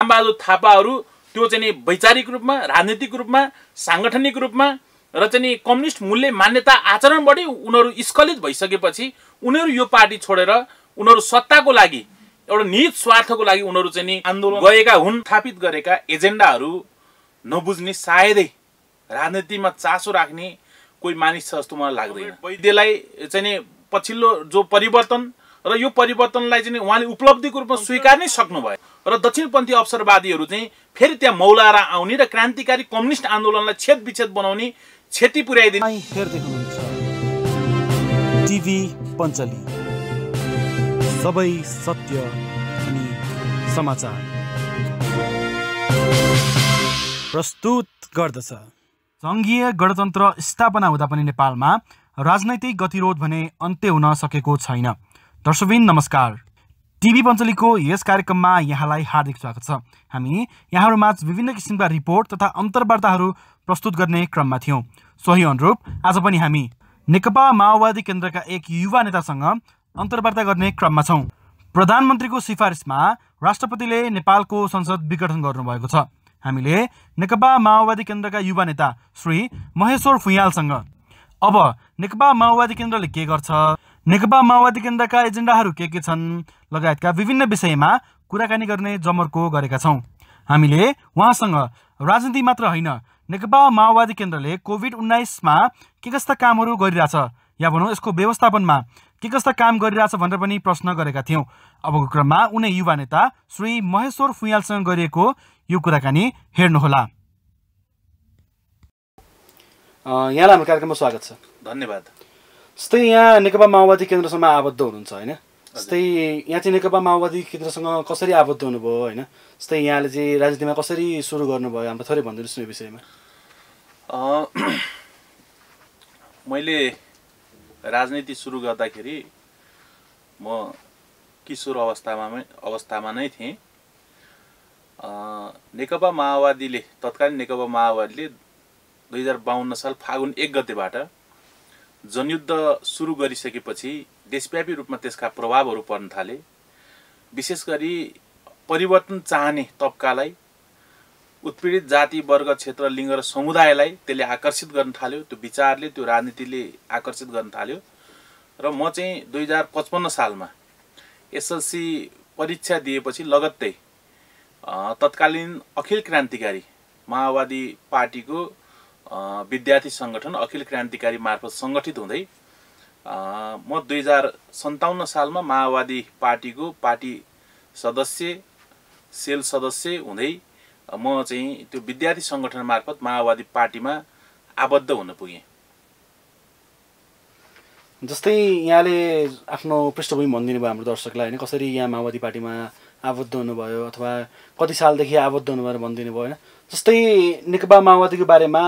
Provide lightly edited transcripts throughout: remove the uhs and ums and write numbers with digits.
रामबहादुर थापाहरू त्यो चाहिँ वैचारिक रूपमा, राजनीतिक रूपमा, सांगठनिक रूपमा र चाहिँ कम्युनिस्ट मूल्य मान्यता आचरणबाटै उनीहरू स्खलित भइसकेपछि उनीहरू यो पार्टी छोडेर उनीहरू सत्ताको लागि एउटा निहित स्वार्थको लागि उनीहरू चाहिँ आन्दोलन गएका हुन्। स्थापित गरेका एजेन्डाहरू नबुझ्ने, सायदै राजनीतिमा चासो राख्ने कोही मानिस छ जस्तो मलाई लाग्दैन। वैद्यलाई चाहिँ पछिल्लो जो परिवर्तन र यो परिवर्तनलाई चाहिँ उहाँले उपलब्धिको रूपमा स्वीकार नै सक्नुभयो र दक्षिणपन्थी अवसरवादीहरू चाहिँ फेरि त्यहाँ मौलाएर आउने र क्रान्तिकारी कम्युनिस्ट आन्दोलनलाई छेदविच्छेद बनाउने, क्षति पुर्याइदिने। हेर्दै हुनुहुन्छ टिभी पञ्चली, सबै सत्य अनि समाचार प्रस्तुत गर्दछ। सङ्घीय गणतन्त्र स्थापना हुँदा पनि नेपालमा राजनैतिक गतिरोध भने अन्त्य हुन सकेको छैन। दर्शकवृन्द नमस्कार, टिभी पञ्चलीको यस कार्यक्रममा यहाँलाई हार्दिक स्वागत छ। हामी यहाँहरूमाझ विभिन्न किसिमका रिपोर्ट तथा अन्तर्वार्ताहरू प्रस्तुत गर्ने क्रममा थियौँ। सोही अनुरूप आज पनि हामी नेकपा माओवादी केन्द्रका एक युवा नेतासँग अन्तर्वार्ता गर्ने क्रममा छौँ। प्रधानमन्त्रीको सिफारिसमा राष्ट्रपतिले नेपालको संसद विघटन गर्नुभएको छ। हामीले नेकपा माओवादी केन्द्रका युवा नेता श्री महेश्वर फुयालसँग अब नेकपा माओवादी केन्द्रले के गर्छ, नेकपा माओवादी केन्द्रका एजेन्डाहरू के छन् लगायतका विभिन्न विषयमा कुराकानी गर्ने जमर्को गरेका छौँ। हामीले उहाँसँग राजनीति मात्र होइन, नेकपा माओवादी केन्द्रले कोभिड-19मा के कस्ता कामहरू गरिरहेछ या भनौँ यसको व्यवस्थापनमा के कस्ता काम गरिरहेछ भनेर पनि प्रश्न गरेका थियौँ। अबको क्रममा उनै युवा नेता श्री महेश्वर फुयालसँग गरिएको यो कुराकानी हेर्नुहोला। यहाँलाई हाम्रो कार्यक्रममा स्वागत छ। धन्यवाद। जस्तै यहाँ नेकपा माओवादी केन्द्रसँग आबद्ध हुनुहुन्छ होइन, जस्तै यहाँ चाहिँ नेकपा माओवादी केन्द्रसँग कसरी आबद्ध हुनुभयो होइन, जस्तै यहाँले चाहिँ राजनीतिमा कसरी सुरु गर्नुभयो, हाम्रो थोरै भनिदिनुहोस् न यो विषयमा। मैले राजनीति सुरु गर्दाखेरि म किशोर अवस्थामा नै थिएँ। नेकपा माओवादीले, तत्कालीन नेकपा माओवादीले 2052 साल फागुन 1 गतेबाट जनयुद्ध सुरु गरिसकेपछि देशव्यापी रूपमा त्यसका प्रभावहरू पर्न थाले। विशेष गरी परिवर्तन चाहने तबकालाई, उत्पीडित जाति, वर्ग, क्षेत्र, लिङ्ग र समुदायलाई त्यसले आकर्षित गर्न थाल्यो। त्यो विचारले, त्यो राजनीतिले आकर्षित गर्न थाल्यो। र म चाहिँ 2055 सालमा एसएलसी परीक्षा दिएपछि लगत्तै तत्कालीन अखिल क्रान्तिकारी माओवादी पार्टीको विद्यार्थी सङ्गठन अखिल क्रान्तिकारी मार्फत सङ्गठित हुँदै म 2057 सालमा माओवादी पार्टीको पार्टी सदस्य, सेल सदस्य हुँदै म चाहिँ त्यो विद्यार्थी सङ्गठन मार्फत माओवादी पार्टीमा आबद्ध हुन पुगेँ। जस्तै यहाँले आफ्नो पृष्ठभूमि भनिदिनु भयो हाम्रो दर्शकलाई होइन, कसरी यहाँ माओवादी पार्टीमा आबद्ध हुनुभयो अथवा कति सालदेखि आबद्ध हुनुभयो भनिदिनु भयो होइन। जस्तै नेकपा माओवादीको बारेमा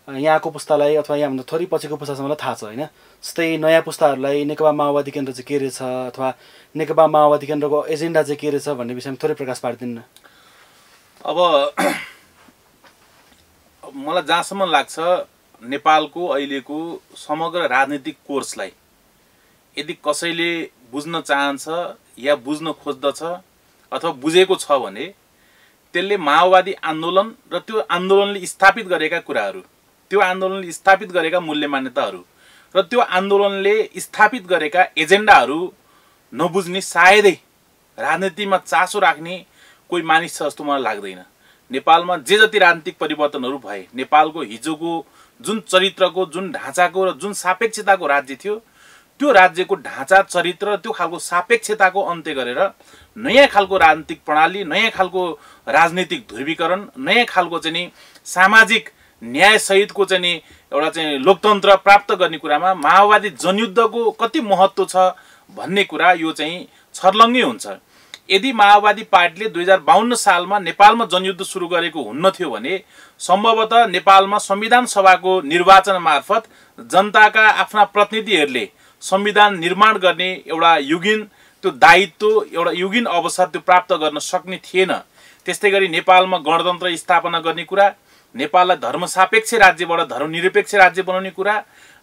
यहाँको पुस्तालाई अथवा यहाँभन्दा थोरै पछिको पुस्तासम्मलाई थाहा छ होइन। जस्तै नयाँ पुस्ताहरूलाई नेकपा माओवादी केन्द्र चाहिँ के रहेछ अथवा नेकपा माओवादी केन्द्रको एजेन्डा चाहिँ के रहेछ भन्ने विषयमा थोरै प्रकाश पारिदिनु न। अब मलाई जहाँसम्म लाग्छ नेपालको अहिलेको समग्र राजनीतिक कोर्सलाई यदि कसैले बुझ्न चाहन्छ या बुझ्न खोज्दछ अथवा बुझेको छ भने त्यसले माओवादी आन्दोलन र त्यो आन्दोलनले स्थापित गरेका कुराहरू, त्यो आन्दोलनले स्थापित गरेका मूल्य मान्यताहरू र त्यो आन्दोलनले स्थापित गरेका एजेन्डाहरू नबुझ्ने, सायदै राजनीतिमा चासो राख्ने कोही मानिस छ जस्तो मलाई लाग्दैन। नेपालमा जे जति राजनीतिक परिवर्तनहरू भए, नेपालको हिजोको जुन चरित्रको, जुन ढाँचाको र जुन सापेक्षताको राज्य थियो, त्यो राज्यको ढाँचा, चरित्र, त्यो खालको सापेक्षताको अन्त्य गरेर नयाँ खालको राजनीतिक प्रणाली, नयाँ खालको राजनीतिक ध्रुवीकरण, नयाँ खालको चाहिँ सामाजिक न्यायसहितको चाहिँ एउटा चाहिँ लोकतन्त्र प्राप्त गर्ने कुरामा माओवादी जनयुद्धको कति महत्त्व छ भन्ने कुरा यो चाहिँ छर्लङ्गै हुन्छ। यदि माओवादी पार्टीले 2052 सालमा नेपालमा जनयुद्ध सुरु गरेको हुन्न थियो भने सम्भवतः नेपालमा संविधान सभाको निर्वाचन मार्फत जनताका आफ्ना प्रतिनिधिहरूले संविधान निर्माण गर्ने एउटा युगीन त्यो दायित्व, एउटा युगीन अवसर त्यो प्राप्त गर्न सक्ने थिएन। त्यस्तै गरी नेपालमा गणतन्त्र स्थापना गर्ने कुरा, नेपाललाई धर्मसापेक्ष राज्यबाट धर्मनिरपेक्ष राज्य बनाउने कुरा,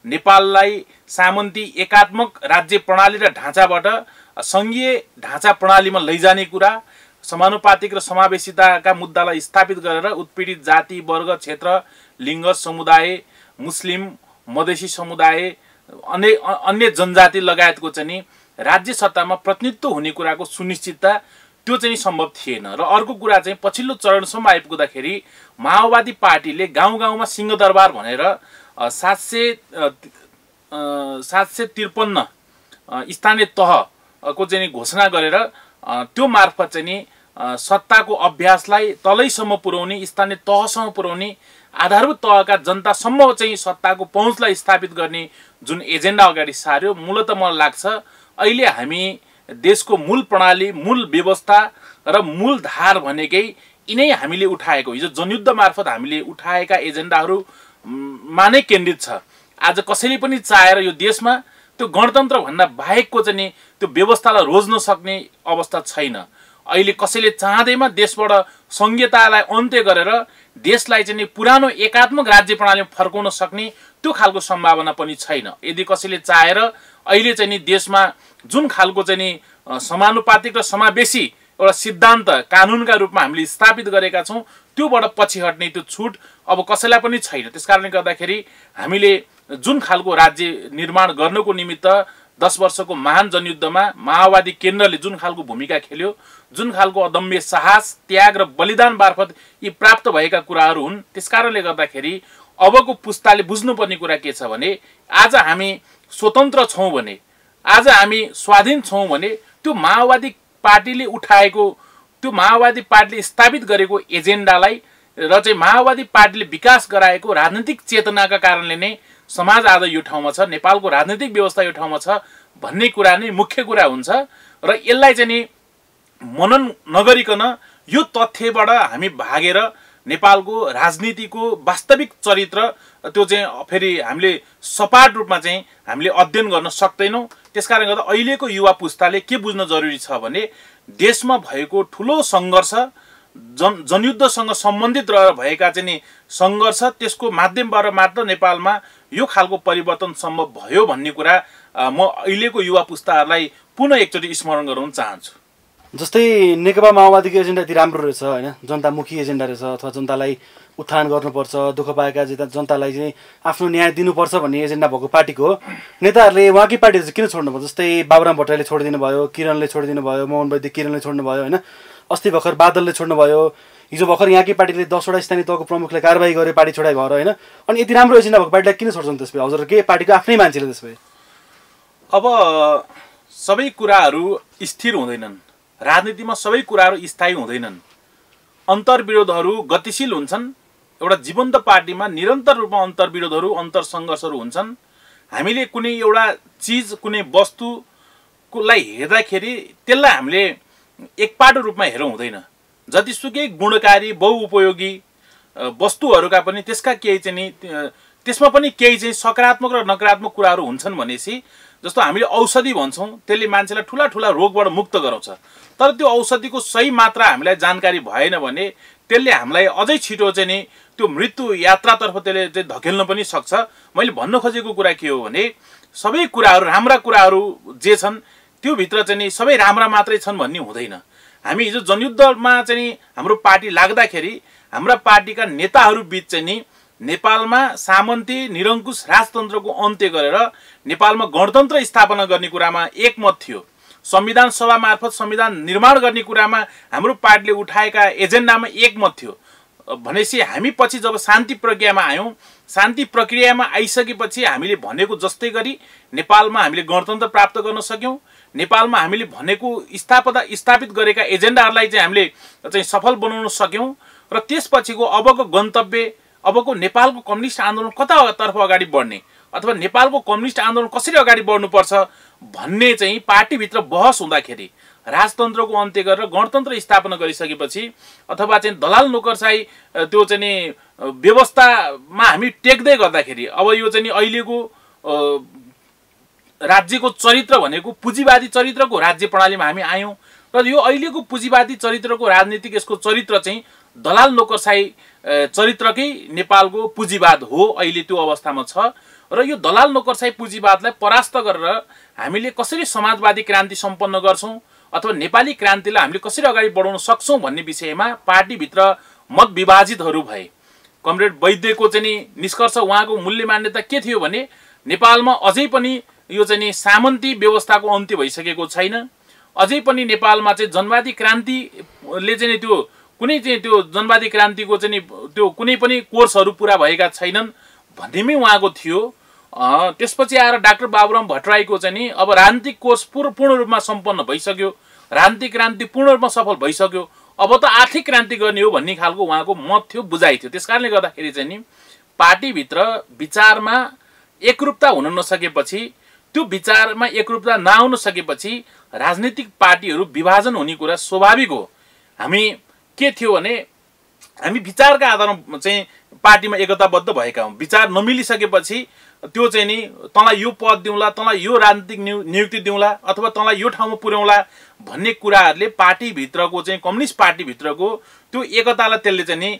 नेपाललाई सामन्ती एकात्मक राज्य प्रणाली र ढाँचाबाट सङ्घीय ढाँचा प्रणालीमा लैजाने कुरा समानुपातिक र समावेशिताका मुद्दालाई स्थापित गरेर उत्पीडित जाति, वर्ग, क्षेत्र, लिङ्ग, समुदाय, मुस्लिम, मधेसी समुदाय, अन्य जनजाति लगायतको चाहिँ राज्य सत्तामा प्रतिनिधित्व हुने कुराको सुनिश्चितता त्यो चाहिँ सम्भव थिएन। र अर्को कुरा चाहिँ पछिल्लो चरणसम्म आइपुग्दाखेरि माओवादी पार्टीले गाउँ गाउँमा सिंहदरबार भनेर 753 स्थानीय तहको चाहिँ घोषणा गरेर त्यो मार्फत चाहिँ सत्ताको अभ्यासलाई तलैसम्म पुर्याउने, स्थानीय तहसम्म पुर्याउने, आधारभूत तहका जनतासम्म चाहिँ सत्ताको पहुँचलाई स्थापित गर्ने जुन एजेन्डा अगाडि सार्यो, मूलतः मलाई लाग्छ अहिले हामी देशको मूल प्रणाली, मूल व्यवस्था र मूल धार भनेकै यिनै हामीले उठाएको, हिजो जनयुद्ध मार्फत हामीले उठाएका एजेन्डाहरूमा नै केन्द्रित छ। आज कसैले पनि चाहेर यो देशमा त्यो गणतन्त्र भन्दा बाहेकको चाहिँ त्यो व्यवस्थालाई रोज्न सक्ने अवस्था छैन। अहिले कसैले चाहँदैमा देशबाट संघीयतालाई अन्त्य गरेर देशलाई चाहिँ पुरानो एकात्मक राज्य प्रणालीमा फर्काउन सक्ने त्यो खालको सम्भावना पनि छैन। यदि कसैले चाहेर अहिले चाहिँ देशमा जुन खालको चाहिँ समानुपातिक र समावेशी एउटा सिद्धान्त कानुनका रूपमा हामीले स्थापित गरेका छौँ त्योबाट पछि हट्ने त्यो छुट अब कसैलाई पनि छैन। त्यसकारणले गर्दाखेरि हामीले जुन खालको राज्य निर्माण गर्नको निमित्त 10 वर्षको महान जनयुद्धमा माओवादी केन्द्रले जुन खालको भूमिका खेल्यो, जुन खालको अदम्य साहस, त्याग र बलिदान मार्फत यी प्राप्त भएका कुराहरू हुन्। त्यसकारणले गर्दाखेरि अबको पुस्ताले बुझ्नुपर्ने कुरा के छ भने आज हामी स्वतन्त्र छौँ भने, आज हामी स्वाधीन छौँ भने त्यो माओवादी पार्टीले उठाएको, त्यो माओवादी पार्टीले स्थापित गरेको एजेन्डालाई र चाहिँ माओवादी पार्टीले विकास गराएको राजनीतिक चेतनाका कारणले नै समाज आज यो ठाउँमा छ, नेपालको राजनीतिक व्यवस्था यो ठाउँमा छ भन्ने कुरा नै मुख्य कुरा हुन्छ। र यसलाई चाहिँ मनन नगरिकन यो तथ्यबाट हामी भागेर नेपालको राजनीतिको वास्तविक चरित्र त्यो चाहिँ फेरि हामीले सपाट रूपमा चाहिँ हामीले अध्ययन गर्न सक्दैनौँ। त्यसकारणले गर्दा अहिलेको युवा पुस्ताले के बुझ्न जरुरी छ भने देशमा भएको ठुलो सङ्घर्ष, जनयुद्धसँग सम्बन्धित रहेर भएका चाहिँ सङ्घर्ष, त्यसको माध्यमबाट मात्र नेपालमा यो खालको परिवर्तन सम्भव भयो भन्ने कुरा म अहिलेको युवा पुस्ताहरूलाई पुनः एकचोटि स्मरण गराउन चाहन्छु। जस्तै नेकपा माओवादीको एजेन्डा यति राम्रो रहेछ होइन, जनतामुखी एजेन्डा रहेछ, अथवा जनतालाई उत्थान गर्नुपर्छ, दुःख पाएका जनतालाई चाहिँ आफ्नो न्याय दिनुपर्छ भन्ने एजेन्डा भएको पार्टीको नेताहरूले उहाँकै पार्टी चाहिँ किन छोड्नु भयो? जस्तै बाबुराम भट्टराईले छोडिदिनु भयो, किरणले छोडिदिनु भयो, मोहन वैद्य किरणले छोड्नु भयो होइन, अस्ति भर्खर बादलले छोड्नु भयो, हिजो भर्खर यहाँकै पार्टीले 10 वटा स्थानीय तहको प्रमुखले कारबाही गरे पार्टी छोडाइ भएर होइन। अनि यति राम्रो एजेन्डा भएको पार्टीलाई किन छोड्छन् त्यसपछि हजुर? के पार्टीको आफ्नै मान्छेले त्यसपछि? अब सबै कुराहरू स्थिर हुँदैनन्, राजनीतिमा सबै कुराहरू स्थायी हुँदैनन्, अन्तर्विरोधहरू गतिशील हुन्छन्। एउटा जीवन्त पार्टीमा निरन्तर रूपमा अन्तर्विरोधहरू, अन्तरसङ्घर्षहरू हुन्छन्। हामीले कुनै एउटा चिज, कुनै वस्तुलाई हेर्दाखेरि त्यसलाई हामीले एकपाटो रूपमा हेरौँ हुँदैन। जतिसुकै गुणकारी बहुउपयोगी वस्तुहरूका पनि त्यसका केही चाहिँ त्यसमा पनि केही चाहिँ सकारात्मक र नकारात्मक कुराहरू हुन्छन् भनेपछि जस्तो हामीले औषधि भन्छौँ, त्यसले मान्छेलाई ठुला ठुला रोगबाट मुक्त गराउँछ। तर त्यो औषधिको सही मात्रा हामीलाई जानकारी भएन भने त्यसले हामीलाई अझै छिटो चाहिँ नि त्यो मृत्यु यात्रातर्फ त्यसले चाहिँ धकेल्न पनि सक्छ। मैले भन्न खोजेको कुरा के हो भने सबै कुराहरू, राम्रा कुराहरू जे छन् त्यो भित्र चाहिँ नि सबै राम्रा मात्रै छन् भन्ने हुँदैन। हामी हिजो जनयुद्धमा चाहिँ हाम्रो पार्टी लाग्दाखेरि हाम्रा पार्टीका नेताहरू बीच चाहिँ नि नेपालमा सामन्ती निरङ्कुश राजतन्त्रको अन्त्य गरेर नेपालमा गणतन्त्र स्थापना गर्ने कुरामा एकमत थियो। संविधान सभा मार्फत संविधान निर्माण गर्ने कुरामा हाम्रो पार्टीले उठाएका एजेन्डामा एकमत थियो भनेपछि हामी पछि जब शान्ति प्रक्रियामा आयौँ, शान्ति प्रक्रियामा आइसकेपछि हामीले भनेको जस्तै गरी नेपालमा हामीले गणतन्त्र प्राप्त गर्न सक्यौँ। नेपालमा हामीले भनेको स्थापित गरेका एजेन्डाहरूलाई चाहिँ हामीले चाहिँ सफल बनाउन सक्यौँ र त्यसपछिको अबको गन्तव्य, अबको नेपालको कम्युनिस्ट आन्दोलन कतातर्फ अगाडि बढ्ने अथवा नेपालको कम्युनिस्ट आन्दोलन कसरी अगाडि बढ्नुपर्छ भन्ने चाहिँ पार्टीभित्र बहस हुँदाखेरि राजतन्त्रको अन्त्य गरेर गणतन्त्र स्थापना गरिसकेपछि अथवा चाहिँ दलाल नोकरशाही त्यो चाहिँ व्यवस्थामा हामी टेक्दै गर्दाखेरि अब यो चाहिँ अहिलेको राज्यको चरित्र भनेको पुँजीवादी चरित्रको राज्य प्रणालीमा हामी आयौँ र यो अहिलेको पुँजीवादी चरित्रको राजनीतिक यसको चरित्र चाहिँ दलाल नोकरशाही चरित्रकै नेपालको पुँजीवाद हो। अहिले त्यो अवस्थामा छ र यो दलाल नोकरशाही पुँजीवादलाई परास्त गरेर हामीले कसरी समाजवादी क्रान्ति सम्पन्न गर्छौँ अथवा नेपाली क्रान्तिलाई हामीले कसरी अगाडि बढाउन सक्छौँ भन्ने विषयमा पार्टीभित्र मत विभाजितहरू भए। कमरेड वैद्यको चाहिँ निष्कर्ष, उहाँको मूल्य मान्यता के थियो भने नेपालमा अझै पनि यो चाहिँ सामन्ती व्यवस्थाको अन्त्य भइसकेको छैन, अझै पनि नेपालमा चाहिँ जनवादी क्रान्तिले चाहिँ त्यो कुनै चाहिँ त्यो जनवादी क्रान्तिको चाहिँ त्यो कुनै पनि कोर्सहरू पुरा भएका छैनन् भन्नेमै उहाँको थियो। त्यसपछि आएर डाक्टर बाबुराम भट्टराईको चाहिँ नि अब राजनीतिक कोर्स पूर्ण रूपमा सम्पन्न भइसक्यो, राजनीतिक क्रान्ति पूर्ण रूपमा सफल भइसक्यो, अब त आर्थिक क्रान्ति गर्ने हो भन्ने खालको उहाँको मत थियो, बुझाइ थियो। त्यसकारणले गर्दाखेरि चाहिँ नि पार्टीभित्र विचारमा एकरूपता हुन नसकेपछि, त्यो विचारमा एकरूपता नआउन सकेपछि राजनीतिक पार्टीहरू विभाजन हुने कुरा स्वाभाविक हो। हामी के थियो भने हामी विचारका आधारमा चाहिँ पार्टीमा एकताबद्ध भएका हौँ। विचार नमिलिसकेपछि त्यो चाहिँ नि तँलाई यो पद दिउँला, तँलाई यो राजनीतिक नियुक्ति दिउँला अथवा तँलाई यो ठाउँमा पुर्याउँला भन्ने कुराहरूले पार्टीभित्रको चाहिँ कम्युनिस्ट पार्टीभित्रको त्यो एकतालाई त्यसले चाहिँ नि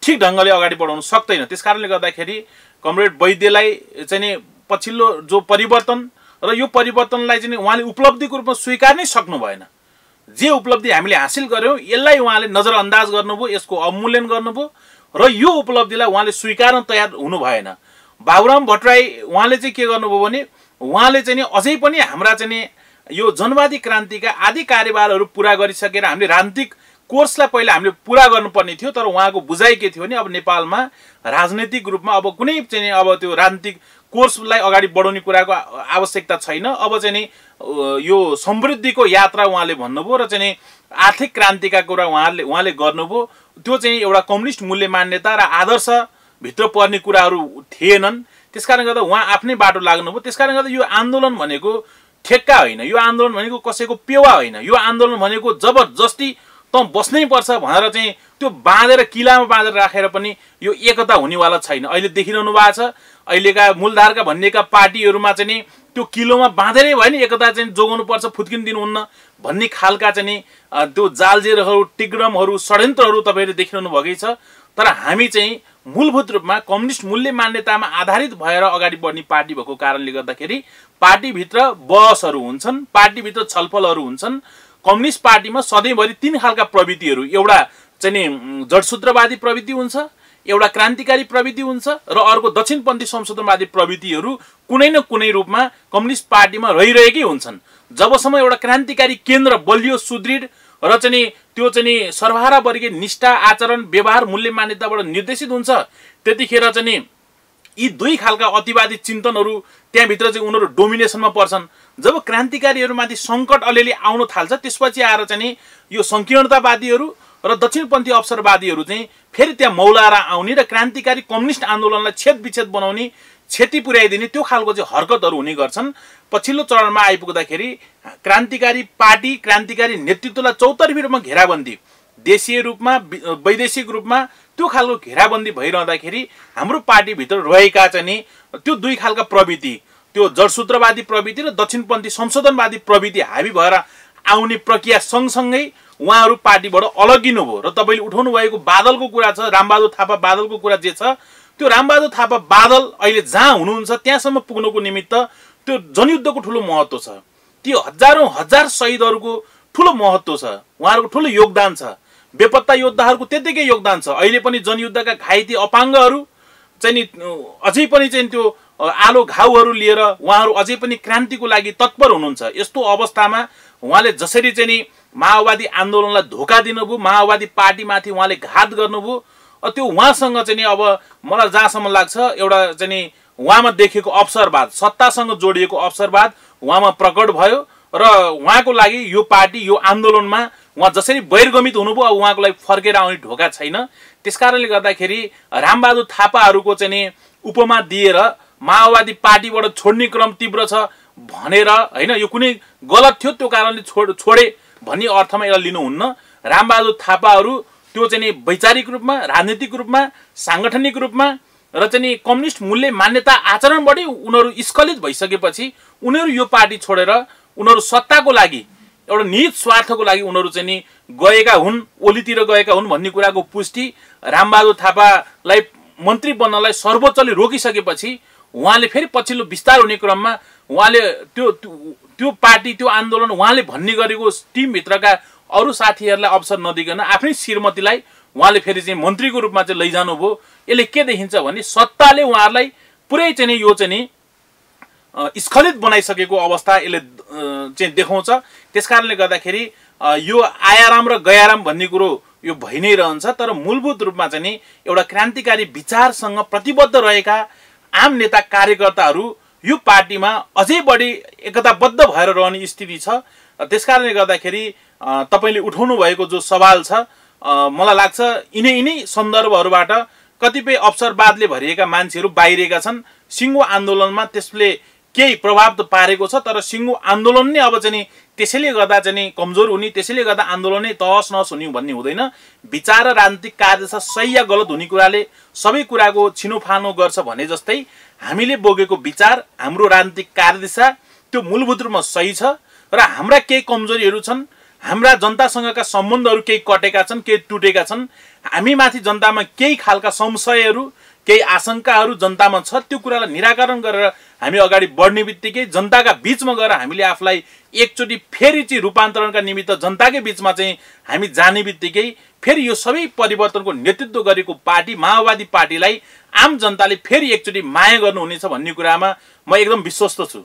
ठिक ढङ्गले अगाडि बढाउन सक्दैन। त्यसकारणले गर्दाखेरि कमरेड वैद्यलाई चाहिँ नि पछिल्लो जो परिवर्तन र यो परिवर्तनलाई चाहिँ उहाँले उपलब्धिको रूपमा स्वीकार नै सक्नु भएन। जे उपलब्धि हामीले हासिल गर्यौँ यसलाई उहाँले नजरअन्दाज गर्नुभयो, यसको अवमूल्यन गर्नुभयो र यो उपलब्धिलाई उहाँले स्वीकार्न तयार हुनु भएन। बाबुराम भट्टराई उहाँले चाहिँ के गर्नुभयो भने उहाँले चाहिँ नि अझै पनि हाम्रा चाहिँ नि यो जनवादी क्रान्तिका आदि कार्यभारहरू पुरा गरिसकेर हामीले राजनीतिक कोर्सलाई पहिला हामीले पुरा गर्नुपर्ने थियो। तर उहाँको बुझाइ के थियो भने अब नेपालमा राजनैतिक रूपमा अब कुनै चाहिँ अब त्यो राजनीतिक कोर्सलाई अगाडि बढाउने कुराको आवश्यकता छैन। अब चाहिँ नि यो समृद्धिको यात्रा उहाँले भन्नुभयो र चाहिँ नि आर्थिक क्रान्तिका कुरा उहाँले गर्नुभयो। त्यो चाहिँ एउटा कम्युनिस्ट मूल्य मान्यता र आदर्शभित्र पर्ने कुराहरू थिएनन्। त्यसकारणले गर्दा उहाँ आफ्नै बाटो लाग्नुभयो। त्यसकारणले गर्दा यो आन्दोलन भनेको ठेक्का होइन, यो आन्दोलन भनेको कसैको पेवा होइन, यो आन्दोलन भनेको जबरजस्ती त बस्नै पर्छ भनेर चाहिँ त्यो बाँधेर किलामा बाँधेर राखेर पनि यो एकता हुनेवाला छैन। अहिले देखिरहनु भएको छ अहिलेका मूलधारका भनिएका पार्टीहरूमा चाहिँ नि त्यो किलोमा बाँधेरै भयो नि एकता चाहिँ जोगाउनु पर्छ, फुत्किन दिनुहुन्न भन्ने खालका चाहिँ नि त्यो जालजेरहरू, टिग्रमहरू, षड्यन्त्रहरू तपाईँले देखिरहनु भएकै छ। तर हामी चाहिँ मूलभूत रूपमा कम्युनिस्ट मूल्य मान्यतामा आधारित भएर अगाडि बढ्ने पार्टी भएको कारणले गर्दाखेरि पार्टीभित्र बहसहरू हुन्छन्, पार्टीभित्र छलफलहरू हुन्छन्। कम्युनिस्ट पार्टीमा सधैँभरि तीन खालका प्रवृत्तिहरू, एउटा चाहिँ नि जडसूत्रवादी प्रवृत्ति हुन्छ, एउटा क्रान्तिकारी प्रवृत्ति हुन्छ र अर्को दक्षिणपन्थी संशोधनवादी प्रवृत्तिहरू कुनै न कुनै रूपमा कम्युनिस्ट पार्टीमा रहिरहेकै हुन्छन्। जबसम्म एउटा क्रान्तिकारी केन्द्र बलियो, सुदृढ र चाहिँ नि त्यो चाहिँ नि सर्वहारा वर्गीय निष्ठा, आचरण, व्यवहार, मूल्य मान्यताबाट निर्देशित हुन्छ त्यतिखेर चाहिँ नि यी दुई खालका अतिवादी चिन्तनहरू त्यहाँभित्र चाहिँ उनीहरू डोमिनेसनमा पर्छन्। जब क्रान्तिकारीहरूमाथि सङ्कट अलिअलि आउन थाल्छ त्यसपछि आएर चाहिँ नि यो सङ्कीर्णतावादीहरू र दक्षिणपन्थी अवसरवादीहरू चाहिँ फेरि त्यहाँ मौलाएर आउने र क्रान्तिकारी कम्युनिस्ट आन्दोलनलाई छेदविच्छेद बनाउने, क्षति पुर्याइदिने त्यो खालको चाहिँ हरकतहरू हुने गर्छन्। पछिल्लो चरणमा आइपुग्दाखेरि क्रान्तिकारी पार्टी, क्रान्तिकारी नेतृत्वलाई चौतर्फी रूपमा घेराबन्दी, देशीय रूपमा वैदेशिक रूपमा त्यो खालको घेराबन्दी भइरहँदाखेरि हाम्रो पार्टीभित्र रहेका चाहिँ नि त्यो दुई खालका प्रवृत्ति, त्यो जडसूत्रवादी प्रवृत्ति र दक्षिणपन्थी संशोधनवादी प्रवृत्ति हावी भएर आउने प्रक्रिया सँगसँगै उहाँहरू पार्टीबाट अलगिनुभयो। र तपाईँले उठाउनु भएको बादलको कुरा छ, रामबहादुर थापा बादलको कुरा जे छ, त्यो रामबहादुर थापा बादल अहिले जहाँ हुनुहुन्छ त्यहाँसम्म पुग्नुको निमित्त त्यो जनयुद्धको ठुलो महत्त्व छ, त्यो हजारौँ हजार शहीदहरूको ठुलो महत्त्व छ, उहाँहरूको ठुलो योगदान छ, बेपत्ता योद्धाहरूको त्यत्तिकै योगदान छ। अहिले पनि जनयुद्धका घाइते अपाङ्गहरू चाहिँ नि अझै पनि चाहिँ त्यो आलो घाउहरू लिएर उहाँहरू अझै पनि क्रान्तिको लागि तत्पर हुनुहुन्छ। यस्तो अवस्थामा उहाँले जसरी चाहिँ नि माओवादी आन्दोलनलाई धोका दिनुभयो, माओवादी पार्टीमाथि उहाँले घात गर्नुभयो, त्यो उहाँसँग चाहिँ नि अब मलाई जहाँसम्म लाग्छ एउटा चाहिँ नि उहाँमा देखेको अवसरवाद, सत्तासँग जोडिएको अवसरवाद उहाँमा प्रकट भयो र उहाँको लागि यो पार्टी, यो आन्दोलनमा उहाँ जसरी बहिर्गमित हुनुभयो अब उहाँको लागि फर्केर आउने ढोका छैन। त्यसकारणले गर्दाखेरि रामबहादुर थापाहरूको चाहिँ नि उपमा दिएर माओवादी पार्टीबाट छोड्ने क्रम तीव्र छ भनेर होइन, यो कुनै गलत थियो त्यो कारणले छोडे भन्ने अर्थमा यसलाई लिनुहुन्न। रामबहादुर थापाहरू त्यो चाहिँ नि वैचारिक रूपमा, राजनीतिक रूपमा, साङ्गठनिक रूपमा र चाहिँ नि कम्युनिस्ट मूल्य मान्यता आचरणबाटै उनीहरू स्खलित भइसकेपछि उनीहरू यो पार्टी छोडेर उनीहरू सत्ताको लागि, एउटा निहित स्वार्थको लागि उनीहरू चाहिँ नि गएका हुन्, ओलीतिर गएका हुन् भन्ने कुराको पुष्टि रामबहादुर थापालाई मन्त्री बन्नलाई सर्वोच्चले रोकिसकेपछि उहाँले फेरि पछिल्लो विस्तार हुने क्रममा उहाँले त्यो त्यो पार्टी त्यो आन्दोलन उहाँले भन्ने गरेको टिमभित्रका अरू साथीहरूलाई अवसर नदिकन आफ्नै श्रीमतीलाई उहाँले फेरि चाहिँ मन्त्रीको रूपमा चाहिँ लैजानु भयो। यसले के देखिन्छ भने सत्ताले उहाँहरूलाई पुरै चाहिँ यो चाहिँ स्खलित बनाइसकेको अवस्था यसले चाहिँ देखाउँछ। त्यसकारणले गर्दाखेरि यो आयाराम र गयाराम भन्ने कुरो यो भइ नै रहन्छ। तर मूलभूत रूपमा चाहिँ एउटा क्रान्तिकारी विचारसँग प्रतिबद्ध रहेका आम नेता कार्यकर्ताहरू यो पार्टीमा अझै बढी एकताबद्ध भएर रहने स्थिति छ। त्यसकारणले गर्दाखेरि तपाईले उठाउनु भएको जो सवाल छ, मलाई लाग्छ यिनै सन्दर्भहरूबाट कतिपय अवसरवादले भरिएका मान्छेहरू बाहिरिएका छन्। सिङ्गो आन्दोलनमा त्यसले केही प्रभाव त पारेको छ, तर सिङ्गो आन्दोलन नै अब चाहिँ त्यसैले गर्दा चाहिँ कमजोर हुने, त्यसैले गर्दा आन्दोलन नै तहस नहस हुने भन्ने हुँदैन। विचार र राजनीतिक कार्यदिशा सही या गलत हुने कुराले सबै कुराको छिनोफानो गर्छ भने जस्तै हामीले बोकेको विचार, हाम्रो राजनीतिक कार्यदिशा त्यो मूलभूत रूपमा सही छ र हाम्रा केही कमजोरीहरू छन्। हाम्रा जनतासँगका सम्बन्धहरू केही कटेका छन्, केही टुटेका छन्। हामीमाथि जनतामा केही खालका संशयहरू, केही आशंकाहरू जनतामा छ। त्यो कुरालाई निराकरण गरेर हामी अगाडि बढ्ने बित्तिकै जनताका बीचमा गएर हामीले आफूलाई एकचोटि फेरि चाहिँ रूपान्तरणका निमित्त जनताकै बीचमा चाहिँ हामी जाने बित्तिकै फेरि यो सबै परिवर्तनको नेतृत्व गरेको पार्टी माओवादी पार्टीलाई आम जनताले फेरि एकचोटि माया गर्नुहुनेछ भन्ने कुरामा म एकदम विश्वस्त छु।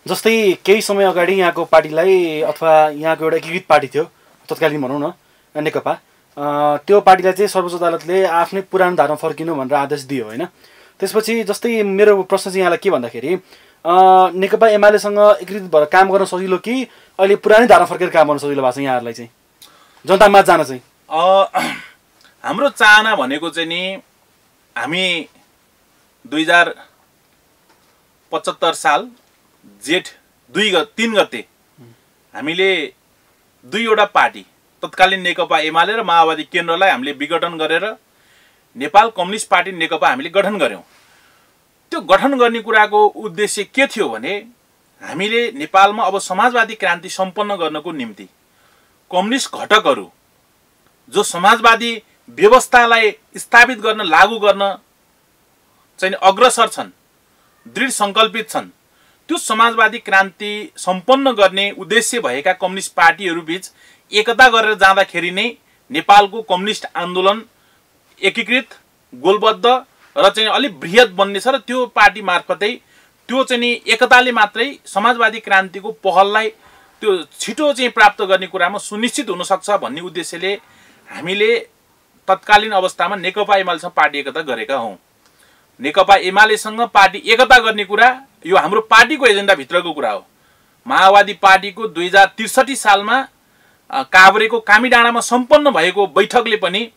जस्तै केही समय अगाडि यहाँको पार्टीलाई अथवा यहाँको एउटा एकीकृत पार्टी थियो तत्कालीन भनौँ न नेकपा, त्यो पार्टीलाई चाहिँ सर्वोच्च अदालतले आफ्नै पुरानो धारमा फर्किनु भनेर आदेश दियो होइन। त्यसपछि जस्तै मेरो प्रश्न चाहिँ यहाँलाई के भन्दाखेरि नेकपा एमालेसँग एकीकृत भएर काम गर्न सजिलो कि अहिले पुरानै धारमा फर्केर काम गर्न सजिलो भएको छ यहाँहरूलाई चाहिँ जनतामा जान चाहिँ? हाम्रो चाहना भनेको चाहिँ नि हामी 2075 साल जेठ 3 गते हामीले दुईवटा पार्टी तत्कालीन नेकपा एमाले र माओवादी केन्द्रलाई हामीले विघटन गरेर नेपाल कम्युनिस्ट पार्टी नेकपा हामीले गठन गर्यौं। त्यो गठन गर्ने कुराको उद्देश्य के थियो भने हामीले नेपालमा अब समाजवादी क्रान्ति सम्पन्न गर्नको निम्ति कम्युनिस्ट घटकहरू जो समाजवादी व्यवस्थालाई स्थापित गर्न लागू गर्न चाहिँ अग्रसर छन्, दृढ संकल्पित छन्, त्यो समाजवादी क्रान्ति सम्पन्न गर्ने उद्देश्य भएका कम्युनिस्ट पार्टीहरू बीच एकता गरेर जाँदाखेरि नै नेपालको कम्युनिस्ट आन्दोलन एकीकृत, गोलबद्ध र चाहिँ अलि बृहत बन्नेछ र त्यो पार्टी मार्फतै त्यो चाहिँ एकताले मात्रै समाजवादी क्रान्तिको पहललाई त्यो छिटो चाहिँ प्राप्त गर्ने कुरामा सुनिश्चित हुन सक्छ भन्ने उद्देश्यले हामीले तत्कालीन अवस्थामा नेकपा एमालेसँग पार्टी एकता गरेका हौं। नेकपा एमालेसँग पार्टी एकता गर्ने कुरा यो हाम्रो पार्टीको एजेन्डा भित्रको कुरा हो। माओवादी पार्टीको 2063 सालमा काभ्रेको कामीडाँडामा सम्पन्न भएको बैठकले पनि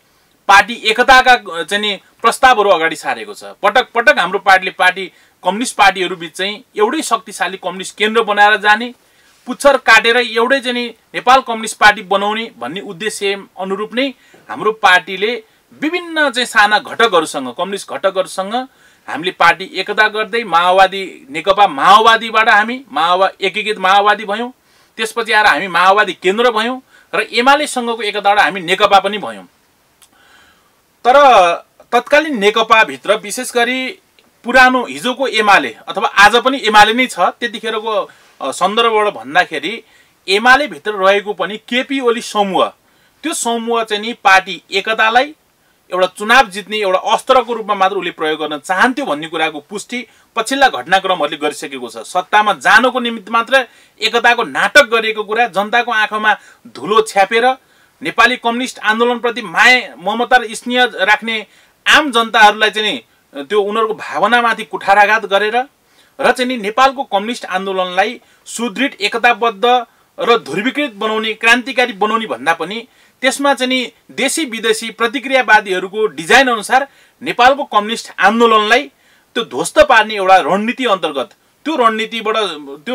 पार्टी एकताका चाहिँ प्रस्तावहरू अगाडि सारेको छ। पटक पटक हाम्रो पार्टी कम्युनिस्ट पार्टीहरू बीच चाहिँ एउटै शक्तिशाली कम्युनिस्ट केन्द्र बनाएर जाने, पुच्छर काटेर एउटै चाहिँ नेपाल कम्युनिस्ट पार्टी बनाउने भन्ने उद्देश्य अनुरूप नै हाम्रो पार्टीले विभिन्न चाहिँ साना घटकहरूसँग, कम्युनिस्ट घटकहरूसँग हामीले पार्टी एकता गर्दै माओवादी नेकपा माओवादीबाट हामी एकीकृत माओवादी भयौं। त्यसपछि आएर हामी माओवादी केन्द्र भयौं र एमालेसँगको एकताबाट हामी नेकपा पनि भयौं। तर तत्कालीन नेकपा भित्र विशेष गरी पुरानो हिजोको एमाले अथवा आज पनि एमाले नै छ, त्यतिखेरको सन्दर्भबाट भन्दाखेरि एमाले भित्र रहेको पनि केपी ओली समूह, त्यो समूह चाहिँ नि पार्टी एकतालाई एउटा चुनाव जित्ने एउटा अस्त्रको रूपमा मात्र उले प्रयोग गर्न चाहन्थ्यो भन्ने कुराको पुष्टि पछिल्ला घटनाक्रमहरूले गरिसकेको छ। सत्तामा जानको निमित्त मात्र एकताको नाटक गरेको कुरा जनताको आँखामा धुलो छ्यापेर नेपाली कम्युनिस्ट आन्दोलनप्रति माया ममता र स्नेह राख्ने आम जनताहरूलाई चाहिँ त्यो उनीहरूको भावनामाथि कुठाराघात गरेर र चाहिँ नेपालको कम्युनिस्ट आन्दोलनलाई सुदृढ एकताबद्ध र ध्रुवीकृत बनाउने, क्रान्तिकारी बनाउने भन्दा पनि त्यसमा चाहिँ देशी विदेशी प्रतिक्रियावादीहरूको डिजाइन अनुसार नेपालको कम्युनिस्ट आन्दोलनलाई त्यो ध्वस्त पार्ने एउटा रणनीति अन्तर्गत त्यो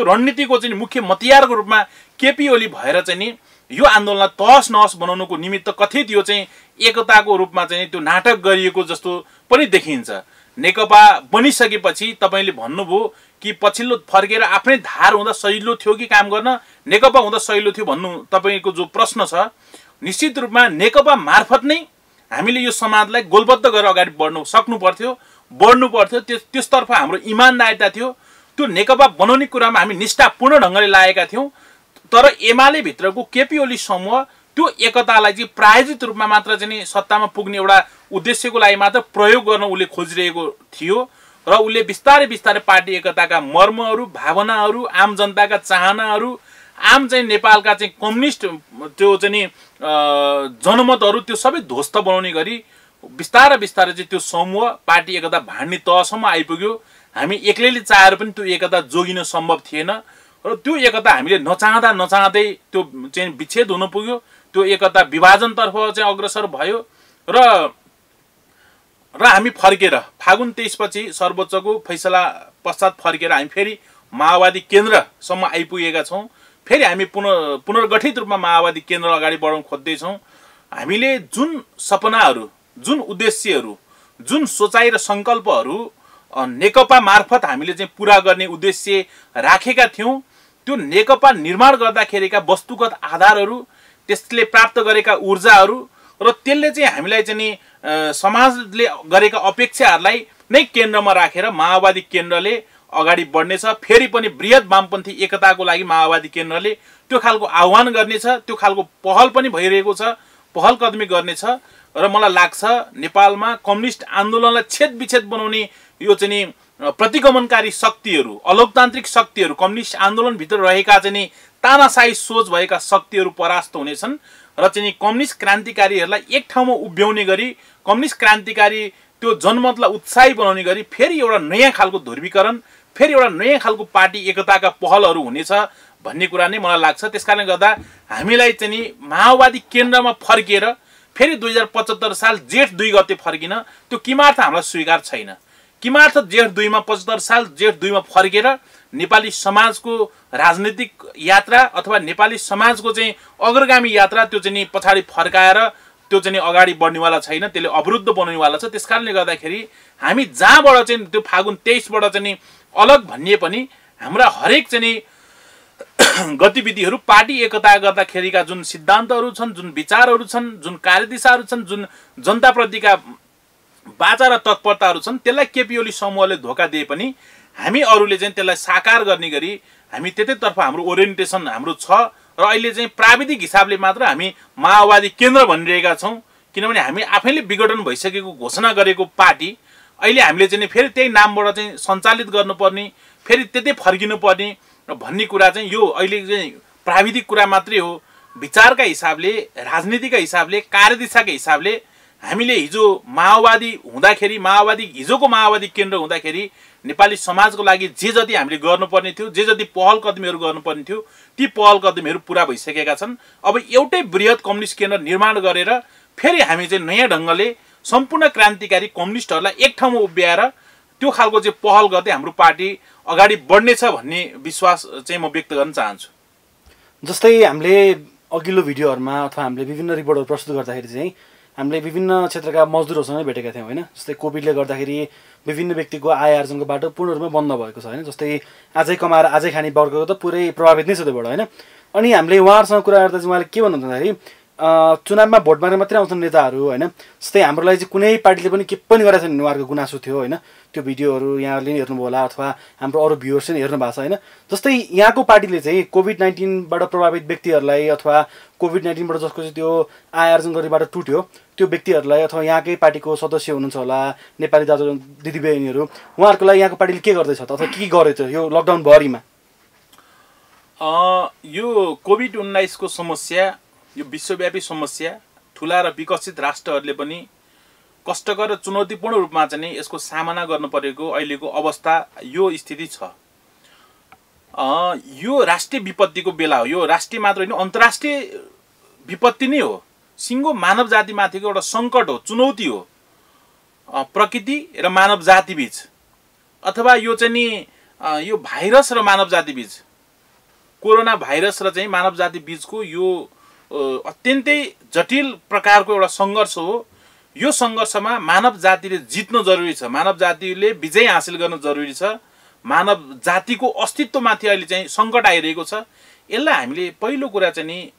रणनीतिको चाहिँ मुख्य मतियारको रूपमा केपी ओली भएर चाहिँ यो आन्दोलनलाई तहस नहस बनाउनुको निमित्त कथित यो चाहिँ एकताको रूपमा चाहिँ त्यो नाटक गरिएको जस्तो पनि देखिन्छ। नेकपा बनिसकेपछि तपाईले भन्नुभयो कि पछिल्लो फर्केर आफ्नै धार हुँदा सजिलो थियो कि काम गर्न नेकपा हुँदा सजिलो थियो भन्नु तपाईको जो प्रश्न छ, निश्चित रूपमा नेकपा मार्फत नै हामीले यो समाजलाई गोलबद्ध गरेर अगाडि बढ्नु पर्थ्यो। त्यसतर्फ हाम्रो इमानदारिता थियो। त्यो नेकपा बनाउने कुरामा हामी निष्ठापूर्ण ढङ्गले लागेका थियौँ। तर एमाले भित्रको केपी ओली समूह त्यो एकतालाई चाहिँ प्रायोजित रूपमा मात्र चाहिँ सत्तामा पुग्ने एउटा उद्देश्यको लागि मात्र प्रयोग गर्न उसले खोजिरहेको थियो र उसले बिस्तारै बिस्तारै पार्टी एकताका मर्महरू, भावनाहरू, आम जनताका चाहनाहरू, आम चाहिँ नेपालका चाहिँ कम्युनिस्ट त्यो चाहिँ जनमतहरू त्यो सबै ध्वस्त बनाउने गरी बिस्तारै बिस्तारै चाहिँ त्यो समूह पार्टी एकता भाड्ने तहसम्म आइपुग्यो। हामी एक्लैले चाहेर पनि त्यो एकता जोगिन सम्भव थिएन र त्यो एकता हामीले नचाहँदा नचाहँदै त्यो चाहिँ विच्छेद हुन पुग्यो। त्यो एकता विभाजनतर्फ चाहिँ अग्रसर भयो र हामी फर्केर फागुन 23 पछि सर्वोच्चको फैसला पश्चात फर्केर हामी फेरि माओवादी केन्द्रसम्म आइपुगेका छौँ। फेरि हामी पुनर्गठित रूपमा माओवादी केन्द्र अगाडि बढाउन खोज्दैछौँ। हामीले जुन सपनाहरू, जुन उद्देश्यहरू, जुन सोचाइ र सङ्कल्पहरू नेकपा मार्फत हामीले चाहिँ पुरा गर्ने उद्देश्य राखेका थियौँ, त्यो नेकपा निर्माण गर्दाखेरिका वस्तुगत आधारहरू, त्यसले प्राप्त गरेका ऊर्जाहरू र त्यसले चाहिँ हामीलाई चाहिँ नि समाजले गरेका अपेक्षाहरूलाई नै केन्द्रमा राखेर माओवादी केन्द्रले अगाडि बढ्नेछ। फेरि पनि बृहत वामपन्थी एकताको लागि माओवादी केन्द्रले त्यो खालको आह्वान गर्नेछ, त्यो खालको पहल पनि भइरहेको छ, पहल कदमी गर्नेछ। र मलाई लाग्छ नेपालमा कम्युनिस्ट आन्दोलनलाई छेदविच्छेद बनाउने यो चाहिँ नि प्रतिगमनकारी शक्तिहरू, अलोकतान्त्रिक शक्तिहरू, कम्युनिस्ट आन्दोलनभित्र रहेका चाहिँ नि तानाशाही सोच भएका शक्तिहरू परास्त हुनेछन् र चाहिँ कम्युनिस्ट क्रान्तिकारीहरूलाई एक ठाउँमा उभ्याउने गरी, कम्युनिस्ट क्रान्तिकारी त्यो जनमतलाई उत्साही बनाउने गरी फेरि एउटा नयाँ खालको ध्रुवीकरण, फेरि एउटा नयाँ खालको पार्टी एकताका पहलहरू हुनेछ भन्ने कुरा नै मलाई लाग्छ। त्यसकारणले गर्दा हामीलाई चाहिँ नि माओवादी केन्द्रमा फर्किएर फेरि 2075 साल जेठ 2 गते फर्किन त्यो किमार्थ हामीलाई स्वीकार छैन। किमार्थ जेठ 2 मा 75 साल जेठ 2 मा फर्केर नेपाली समाजको राजनीतिक यात्रा अथवा नेपाली समाजको चाहिँ अग्रगामी यात्रा त्यो चाहिँ पछाडि फर्काएर त्यो चाहिँ अगाडि बढ्नेवाला छैन, त्यसले अवरुद्ध बनाउनेवाला छ। त्यसकारणले गर्दाखेरि हामी जहाँबाट चाहिँ त्यो फागुन 23 बाट चाहिँ अलग भनिए पनि हाम्रा हरेक चाहिँ गतिविधिहरू पार्टी एकता गर्दाखेरिका जुन सिद्धान्तहरू छन्, जुन विचारहरू छन्, जुन कार्यदिशाहरू छन्, जुन जनताप्रतिका बाचा र तत्परताहरू छन्, त्यसलाई केपी ओली समूहले धोका दिए पनि हामी अरूले चाहिँ त्यसलाई साकार गर्ने गरी हामी त्यतैतर्फ हाम्रो ओरिएन्टेसन हाम्रो छ र अहिले चाहिँ प्राविधिक हिसाबले मात्र हामी माओवादी केन्द्र भनिरहेका छौँ। किनभने हामी आफैले विघटन भइसकेको घोषणा गरेको पार्टी अहिले हामीले चाहिँ फेरि त्यही नामबाट चाहिँ सञ्चालित गर्नुपर्ने, फेरि त्यतै फर्किनुपर्ने भन्ने कुरा चाहिँ यो अहिले चाहिँ प्राविधिक कुरा मात्रै हो। विचारका हिसाबले, राजनीतिका हिसाबले, कार्यदिशाका हिसाबले हामीले हिजो माओवादी हुँदाखेरि, हिजोको माओवादी केन्द्र हुँदाखेरि नेपाली समाजको लागि जे जति हामीले गर्नुपर्ने थियो, जे जति पहल कदमीहरू गर्नुपर्ने थियो, ती पहल कदमीहरू पुरा भइसकेका छन्। अब एउटै बृहत कम्युनिस्ट केन्द्र निर्माण गरेर फेरि हामी चाहिँ नयाँ ढङ्गले सम्पूर्ण क्रान्तिकारी कम्युनिस्टहरूलाई एक ठाउँमा उभ्याएर त्यो खालको चाहिँ पहल गर्दै हाम्रो पार्टी अगाडि बढ्नेछ भन्ने विश्वास चाहिँ म व्यक्त गर्न चाहन्छु। जस्तै हामीले अघिल्लो भिडियोहरूमा अथवा हामीले विभिन्न रिपोर्टहरू प्रस्तुत गर्दाखेरि चाहिँ हामीले विभिन्न क्षेत्रका मजदुरहरूसँग भेटेका थियौँ होइन। जस्तै कोभिडले गर्दाखेरि विभिन्न व्यक्तिको आय आर्जनको बाटो पूर्ण रूपमा बन्द भएको छ होइन। जस्तै आजै कमाएर आजै खाने वर्गको त पुरै प्रभावित नै छ त्योबाट होइन। अनि हामीले उहाँहरूसँग कुरा गर्दा चाहिँ उहाँले के भन्नुहुन्छ भन्दाखेरि चुनावमा भोट माग्न मात्रै आउँछन् नेताहरू होइन। जस्तै हाम्रो लागि चाहिँ कुनै पार्टीले पनि के पनि गरेको छैन, उहाँहरूको गुनासो थियो होइन। त्यो भिडियोहरू यहाँले नि हेर्नुभयो होला अथवा हाम्रो अरू भ्युवर्स पनि हेर्नु भएको छ होइन। जस्तै यहाँको पार्टीले चाहिँ कोभिड-19बाट प्रभावित व्यक्तिहरूलाई अथवा कोभिड-19बाट जसको चाहिँ त्यो आय आर्जन गरेबाट टुट्यो त्यो व्यक्तिहरूलाई अथवा यहाँकै पार्टीको सदस्य हुनुहुन्छ होला नेपाली दाजु दिदीबहिनीहरू, उहाँहरूको लागि यहाँको पार्टीले के गर्दैछ त अथवा के गरेछ यो लकडाउन भरिमा? यो कोभिड-19 को समस्या यो विश्वव्यापी समस्या, ठुला र विकसित राष्ट्रहरूले पनि कष्टकर र चुनौतीपूर्ण रूपमा चाहिँ यसको सामना गर्नु परेको अहिलेको अवस्था यो स्थिति छ। यो राष्ट्रिय विपत्तिको बेला हो। यो राष्ट्रिय मात्र होइन, अन्तर्राष्ट्रिय विपत्ति नै हो। सिङ्गो मानव जातिमाथिको एउटा सङ्कट हो, चुनौती हो। प्रकृति र मानव जाति बीच अथवा यो चाहिँ नि यो भाइरस र मानव जाति बीच, कोरोना भाइरस र चाहिँ मानव जाति बीचको यो अत्यन्तै जटिल प्रकारको एउटा सङ्घर्ष हो। यो सङ्घर्षमा मानव जातिले जित्नु जरुरी छ, मानव जातिले विजय हासिल गर्न जरुरी छ। मानव जातिको अस्तित्वमाथि अहिले चाहिँ सङ्कट आइरहेको छ। यसलाई हामीले पहिलो कुरा चाहिँ नि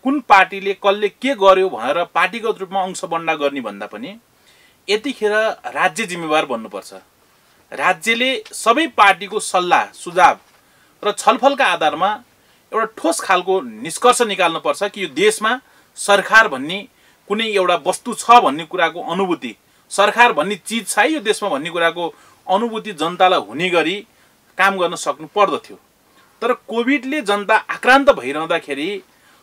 कुन पार्टीले कसले के गर्यो भनेर पार्टीगत रूपमा अंशबन्डा गर्ने भन्दा पनि यतिखेर राज्य जिम्मेवार बन्नुपर्छ। राज्यले सबै पार्टीको सल्लाह सुझाव र छलफलका आधारमा एउटा ठोस खालको निष्कर्ष निकाल्नुपर्छ कि यो देशमा सरकार भन्ने कुनै एउटा वस्तु छ भन्ने कुराको अनुभूति, सरकार भन्ने चिज छ यो देशमा भन्ने कुराको अनुभूति जनतालाई हुने गरी काम गर्न सक्नु पर्दथ्यो। तर कोभिडले जनता आक्रान्त भइरहँदाखेरि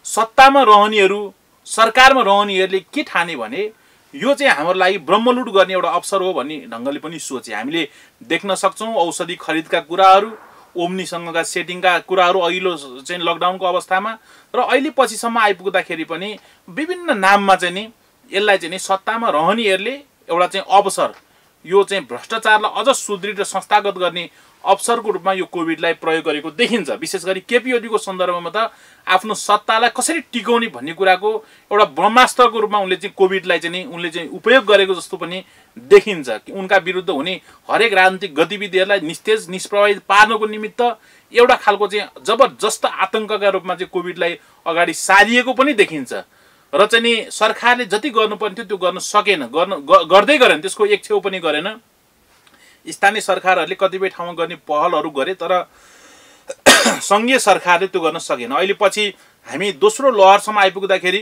सत्तामा रहनेहरू, सरकारमा रहनेहरूले के ठाने भने यो चाहिँ हाम्रो लागि ब्रह्मलुट गर्ने एउटा अवसर हो भन्ने ढङ्गले पनि सोचे। हामीले देख्न सक्छौँ औषधि खरिदका कुराहरू, ओम्नीसँगका सेटिङका कुराहरू अघिल्लो चाहिँ लकडाउनको अवस्थामा र अहिले पछिसम्म आइपुग्दाखेरि पनि विभिन्न नाममा चाहिँ नि यसलाई चाहिँ नि सत्तामा रहनेहरूले एउटा चाहिँ अवसर, यो चाहिँ भ्रष्टाचारलाई अझ सुदृढ र संस्थागत गर्ने अवसरको रूपमा यो कोभिडलाई प्रयोग गरेको देखिन्छ। विशेष गरी केपी ओलीको सन्दर्भमा त आफ्नो सत्तालाई कसरी टिकाउने भन्ने कुराको एउटा ब्रह्मास्त्रको रूपमा उनले चाहिँ कोभिडलाई चाहिँ नि उनले चाहिँ उपयोग गरेको जस्तो पनि देखिन्छ कि उनका विरुद्ध हुने हरेक राजनीतिक गतिविधिहरूलाई निस्तेज निष्प्रभावित पार्नको निमित्त एउटा खालको चाहिँ जबरजस्त आतङ्कका रूपमा चाहिँ कोभिडलाई अगाडि सारिएको पनि देखिन्छ। र चाहिँ नि सरकारले जति गर्नुपर्ने थियो त्यो गर्न सकेन, गर्दै गरेन, त्यसको एक छेउ पनि गरेन। स्थानीय सरकारहरूले कतिपय ठाउँमा गर्ने पहलहरू गरे तर सङ्घीय सरकारले त्यो गर्न सकेन। अहिले पछि हामी दोस्रो लहरसम्म आइपुग्दाखेरि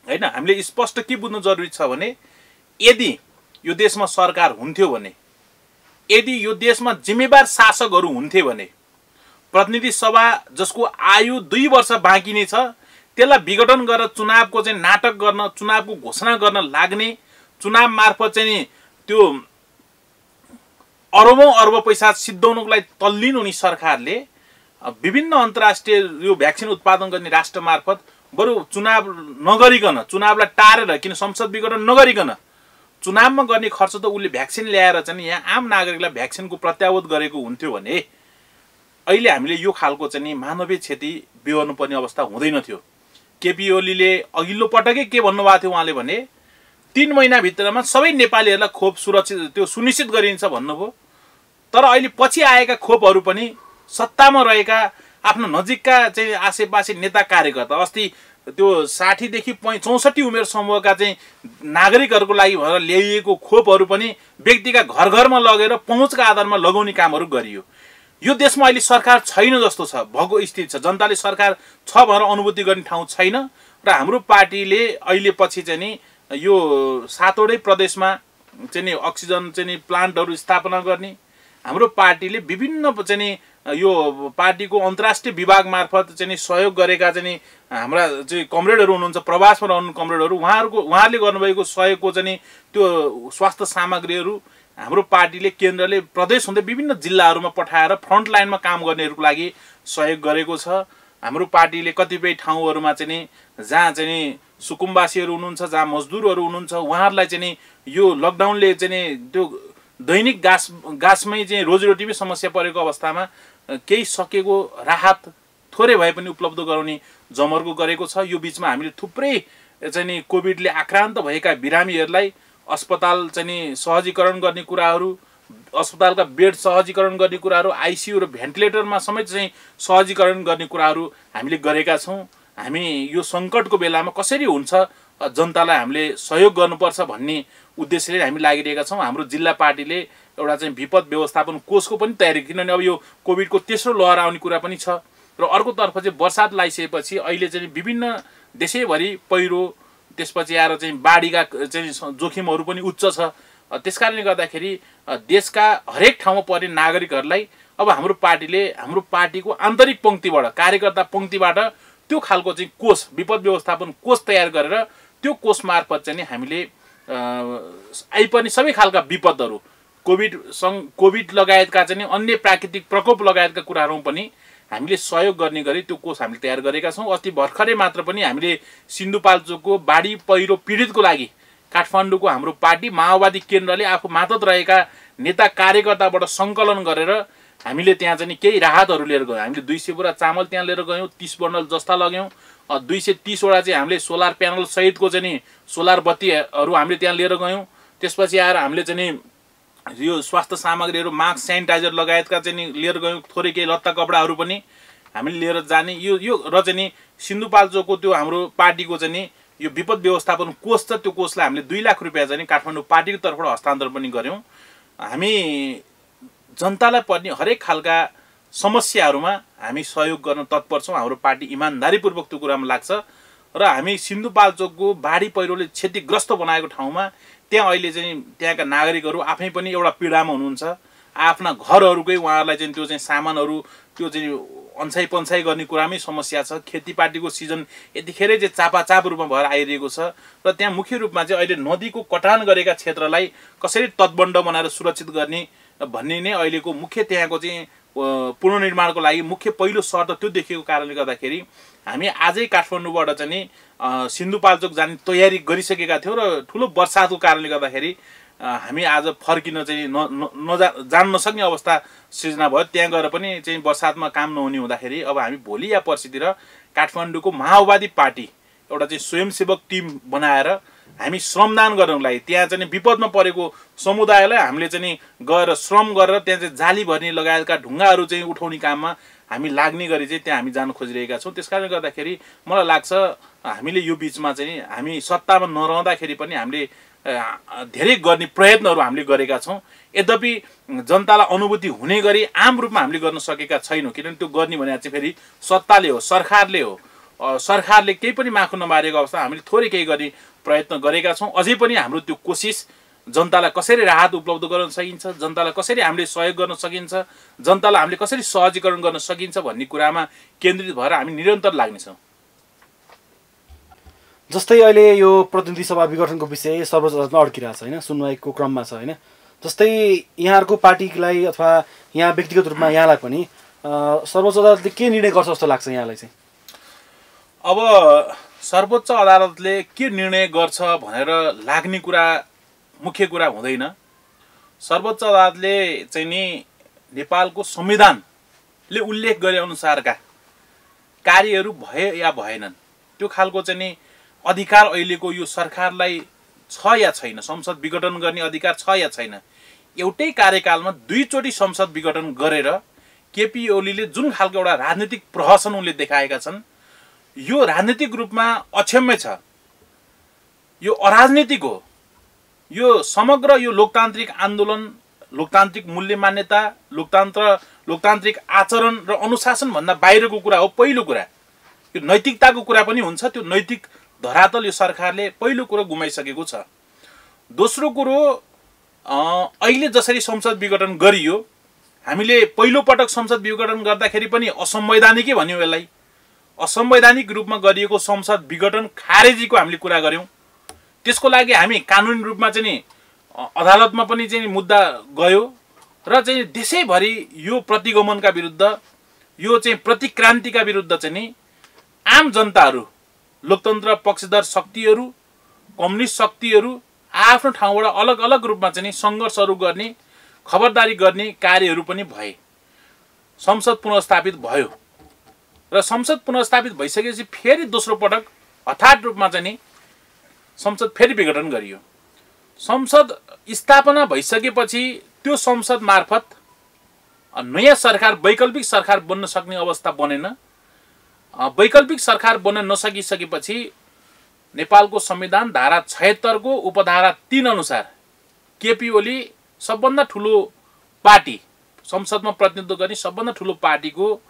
हैन, हामीले स्पष्ट के बुझ्नु जरुरी छ भने यदि यो देशमा सरकार हुन्थ्यो भने, यदि यो देशमा जिम्मेवार शासकहरू हुन्थे भने, प्रतिनिधि सभा जसको आयु 2 वर्ष बाँकी नै छ त्यसलाई विघटन गरेर चुनावको चाहिँ नाटक गर्न, चुनावको घोषणा गर्न लाग्ने, चुनाव मार्फत चाहिँ त्यो अरबौं अर्ब पैसा सिद्धाउनको लागि तल्लीन हुने सरकारले विभिन्न अन्तर्राष्ट्रिय यो भ्याक्सिन उत्पादन गर्ने राष्ट्र मार्फत बरु चुनाव नगरिकन, चुनावलाई टारेर, किन संसद विघटन नगरिकन चुनावमा गर्ने खर्च त उसले भ्याक्सिन ल्याएर चाहिँ यहाँ आम नागरिकलाई भ्याक्सिनको प्रत्यारोध गरेको हुन्थ्यो भने अहिले हामीले यो खालको चाहिँ मानवीय क्षति बिहोर्नु पर्ने अवस्था हुँदैन थियो। केपी ओलीले अघिल्लो पटकै के भन्नुभएको थियो उहाँले भने 3 महिनाभित्रमा सबै नेपालीहरूलाई खोप सुरक्षित त्यो सुनिश्चित गरिन्छ भन्नुभयो। तर अहिले पछि आएका खोपहरू पनि सत्तामा रहेका आफ्नो नजिकका चाहिँ आसेपासे नेता कार्यकर्ता, अस्ति त्यो 60 देखि 64 उमेर समूहका चाहिँ नागरिकहरूको लागि भनेर ल्याइएको खोपहरू पनि व्यक्तिका घर घरमा लगेर पहुँचका आधारमा लगाउने कामहरू गरियो। यो देशमा अहिले सरकार छैन जस्तो छ, भएको स्थिति छ। जनताले सरकार छ भनेर अनुभूति गर्ने ठाउँ छैन र हाम्रो पार्टीले अहिले पछि चाहिँ नि यो 7वटै प्रदेशमा चाहिँ नि अक्सिजन चाहिँ नि प्लान्टहरू स्थापना गर्ने, हाम्रो पार्टीले विभिन्न चाहिँ नि यो पार्टीको अन्तर्राष्ट्रिय विभाग मार्फत चाहिँ नि सहयोग गरेका चाहिँ नि हाम्रा चाहिँ कमरेडहरू हुनुहुन्छ, प्रवासमा रहनु कमरेडहरू, उहाँहरूले गर्नुभएको सहयोगको चाहिँ नि त्यो स्वास्थ्य सामग्रीहरू हाम्रो पार्टीले केन्द्रले प्रदेश हुँदै विभिन्न जिल्लाहरूमा पठाएर फ्रन्ट लाइनमा काम गर्नेहरूको लागि सहयोग गरेको छ। हाम्रो पार्टीले कतिपय ठाउँहरूमा चाहिँ नि जहाँ चाहिँ नि सुकुम्बासीहरू हुनुहुन्छ, जहाँ मजदुरहरू हुनुहुन्छ, उहाँहरूलाई चाहिँ नि यो लकडाउनले चाहिँ नि त्यो दैनिक गाँसमै चाहिँ रोजीरोटीमै समस्या परेको अवस्थामा केही सकेको राहत थोरै भए पनि उपलब्ध गराउने जमर्को गरेको छ। यो बिचमा हामीले थुप्रै चाहिँ नि कोभिडले आक्रान्त भएका बिरामीहरूलाई अस्पताल चाहिँ नि सहजीकरण गर्ने कुराहरू, अस्पतालका बेड सहजीकरण गर्ने कुराहरू, आइसियु र भेन्टिलेटरमा समेत चाहिँ सहजीकरण गर्ने कुराहरू हामीले गरेका छौँ। हामी यो सङ्कटको बेलामा कसरी हुन्छ जनतालाई हामीले सहयोग गर्नुपर्छ भन्ने उद्देश्यले हामी लागिरहेका छौँ। हाम्रो जिल्ला पार्टीले एउटा चाहिँ विपद व्यवस्थापन कोषको पनि तयारी, किनभने अब यो कोभिडको तेस्रो लहर आउने कुरा पनि छ र अर्कोतर्फ चाहिँ बर्सात लगाइसकेपछि अहिले चाहिँ विभिन्न देशैभरि पहिरो, त्यसपछि आएर चाहिँ बाढीका चाहिँ जोखिमहरू पनि उच्च छ। त्यसकारणले गर्दाखेरि देशका हरेक ठाउँमा पर्ने नागरिकहरूलाई अब हाम्रो पार्टीले हाम्रो पार्टीको आन्तरिक पङ्क्तिबाट, कार्यकर्ता पङ्क्तिबाट त्यो खालको चाहिँ कोष, विपद व्यवस्थापन कोष तयार गरेर त्यो कोष मार्फत चाहिँ हामीले आइपर्ने सबै खालका विपदहरू, कोभिड लगायतका चाहिँ अन्य प्राकृतिक प्रकोप लगायतका कुराहरूमा पनि हामीले सहयोग गर्ने गरी त्यो कोष हामीले तयार गरेका छौँ। अस्ति भर्खरै मात्र पनि हामीले सिन्धुपाल्चोकको बाढी पहिरो पीडितको लागि काठमाडौँको हाम्रो पार्टी माओवादी केन्द्रले आफू मातहत रहेका नेता कार्यकर्ताबाट सङ्कलन गरेर हामीले त्यहाँ चाहिँ केही राहतहरू लिएर गयौँ। हामीले 200 बोरा चामल त्यहाँ लिएर गयौँ, 30 बन्डल जस्ता लग्यौँ, 230 वटा चाहिँ हामीले सोलर प्यानल सहितको चाहिँ नि सोलर बत्तीहरू हामीले त्यहाँ लिएर गयौँ। त्यसपछि आएर हामीले चाहिँ यो स्वास्थ्य सामग्रीहरू, मास्क, सेनिटाइजर लगायतका चाहिँ नि लिएर गयौँ। थोरै केही लत्ता कपडाहरू पनि हामीले लिएर जाने यो र चाहिँ नि सिन्धुपाल्चोकको त्यो हाम्रो पार्टीको चाहिँ नि यो विपद व्यवस्थापन कोष छ, त्यो कोषलाई हामीले 2 लाख रुपियाँ चाहिँ काठमाडौँ पार्टीको तर्फबाट हस्तान्तरण पनि गऱ्यौँ। हामी जनतालाई पर्ने हरेक खालका समस्याहरूमा हामी सहयोग गर्न तत्पर छौँ। हाम्रो पार्टी इमान्दारीपूर्वक त्यो कुरामा लाग्छ र हामी सिन्धुपाल्चोकको बाढी पहिरोले क्षतिग्रस्त बनाएको ठाउँमा त्यहाँ अहिले चाहिँ त्यहाँका नागरिकहरू आफै पनि एउटा पीडामा हुनुहुन्छ। आफ्ना घरहरूकै उहाँहरूलाई चाहिँ त्यो चाहिँ सामानहरू त्यो चाहिँ अन्साई पन्साई गर्ने कुरामै समस्या छ। खेतीपातीको सिजन यतिखेरै चाहिँ चापाचाप रूपमा भएर आइरहेको छ र त्यहाँ मुख्य रूपमा चाहिँ अहिले नदीको कटान गरेका क्षेत्रलाई कसरी तटबन्ध बनाएर सुरक्षित गर्ने भन्ने नै अहिलेको मुख्य त्यहाँको चाहिँ पुनर्निर्माणको लागि मुख्य पहिलो शर्त त्यो देखिएको कारणले गर्दाखेरि हामी आजै काठमाडौँबाट चाहिँ सिन्धुपाल्चोक जाने तयारी गरिसकेका थियौँ र ठुलो वर्षाको कारणले गर्दाखेरि हामी आज फर्किन चाहिँ जान नसक्ने अवस्था सृजना भयो। त्यहाँ गएर पनि चाहिँ बर्सातमा काम नहुने हुँदाखेरि अब हामी भोलि या पर्सितिर काठमाडौँको माओवादी पार्टी एउटा चाहिँ स्वयंसेवक टिम बनाएर हामी श्रमदान गर्नको लागि त्यहाँ चाहिँ विपदमा परेको समुदायलाई हामीले चाहिँ गएर श्रम गरेर त्यहाँ चाहिँ जाली भर्ने लगायतका ढुङ्गाहरू चाहिँ उठाउने काममा हामी लाग्ने गरी चाहिँ त्यहाँ हामी जान खोजिरहेका छौँ। त्यसकारणले गर्दाखेरि मलाई लाग्छ हामीले यो बिचमा चाहिँ हामी सत्तामा नरहँदाखेरि पनि हामीले धेरै गर्ने प्रयत्नहरू हामीले गरेका छौँ। यद्यपि जनतालाई अनुभूति हुने गरी आम रूपमा हामीले गर्न सकेका छैनौँ, किनभने त्यो गर्ने भने चाहिँ फेरि सत्ताले हो, सरकारले हो। सरकारले केही पनि माखु नमारेको अवस्था हामीले थोरै केही गर्ने प्रयत्न गरेका छौँ। अझै पनि हाम्रो त्यो कोसिस जनतालाई कसरी राहत उपलब्ध गर्न सकिन्छ, जनतालाई कसरी हामीले सहयोग गर्न सकिन्छ, जनतालाई हामीले कसरी सहजीकरण गर्न सकिन्छ भन्ने कुरामा केन्द्रित भएर हामी निरन्तर लाग्नेछौँ। जस्तै अहिले यो प्रतिनिधि सभा विघटनको विषय सर्वोच्च अदालतमा अड्किरहेको छ होइन, सुनवाईको क्रममा छ होइन। जस्तै यहाँहरूको पार्टीलाई अथवा यहाँ व्यक्तिगत रूपमा यहाँलाई पनि सर्वोच्च अदालतले के निर्णय गर्छ जस्तो लाग्छ यहाँलाई चाहिँ? अब सर्वोच्च अदालतले के निर्णय गर्छ भनेर लाग्ने कुरा मुख्य कुरा हुँदैन। सर्वोच्च अदालतले चाहिँ नि नेपालको संविधानले उल्लेख गरे अनुसारका कार्यहरू भए या भएनन् त्यो खालको चाहिँ नि अधिकार अहिलेको यो सरकारलाई छ या छैन, संसद विघटन गर्ने अधिकार छ या छैन। एउटै कार्यकालमा दुईचोटि संसद विघटन गरेर केपी ओलीले जुन खालको एउटा राजनीतिक प्रहसन उनले देखाएका छन् यो राजनीतिक रूपमा अक्षम्य छ, यो अराजनीतिक हो। यो समग्र यो लोकतान्त्रिक आन्दोलन, लोकतान्त्रिक मूल्य मान्यता, लोकतान्त्रिक आचरण र अनुशासन भन्दा बाहिरको कुरा हो। पहिलो कुरा यो नैतिकताको कुरा पनि हुन्छ, त्यो नैतिक धरातल यो सरकारले पहिलो कुरो गुमाइसकेको छ। दोस्रो कुरो अहिले जसरी संसद विघटन गरियो, हामीले पहिलो पटक संसद विघटन गर्दाखेरि पनि असंवैधानिकै भन्यौँ यसलाई। असंवैधानिक रूपमा गरिएको संसद विघटन खारेजीको हामीले कुरा गर्यौँ। त्यसको लागि हामी कानुनी रूपमा चाहिँ नि अदालतमा पनि चाहिँ मुद्दा गयो र चाहिँ देशैभरि यो प्रतिगमनका विरुद्ध, यो चाहिँ प्रतिक्रान्तिका विरुद्ध चाहिँ नि आम जनताहरू, लोकतन्त्र पक्षधर शक्तिहरू, कम्युनिस्ट शक्तिहरू आफ्नो ठाउँबाट अलग अलग रूपमा चाहिँ नि सङ्घर्षहरू गर्ने, खबरदारी गर्ने कार्यहरू पनि भए। संसद पुनर्स्थापित भयो र संसद पुनर्स्थापित भइसकेपछि फेरि दोस्रो पटक हठात रूपमा चाहिँ नि संसद फेरि विघटन गरियो। संसद स्थापना भइसकेपछि त्यो संसद मार्फत नयाँ सरकार, वैकल्पिक सरकार बन्न सक्ने अवस्था बनेन। वैकल्पिक सरकार बन्न नसकिसकेपछि नेपालको संविधान धारा 76 को उपधारा 3 अनुसार केपी ओली सबभन्दा ठुलो पार्टी, संसदमा प्रतिनिधित्व गर्ने सबभन्दा ठुलो पार्टीको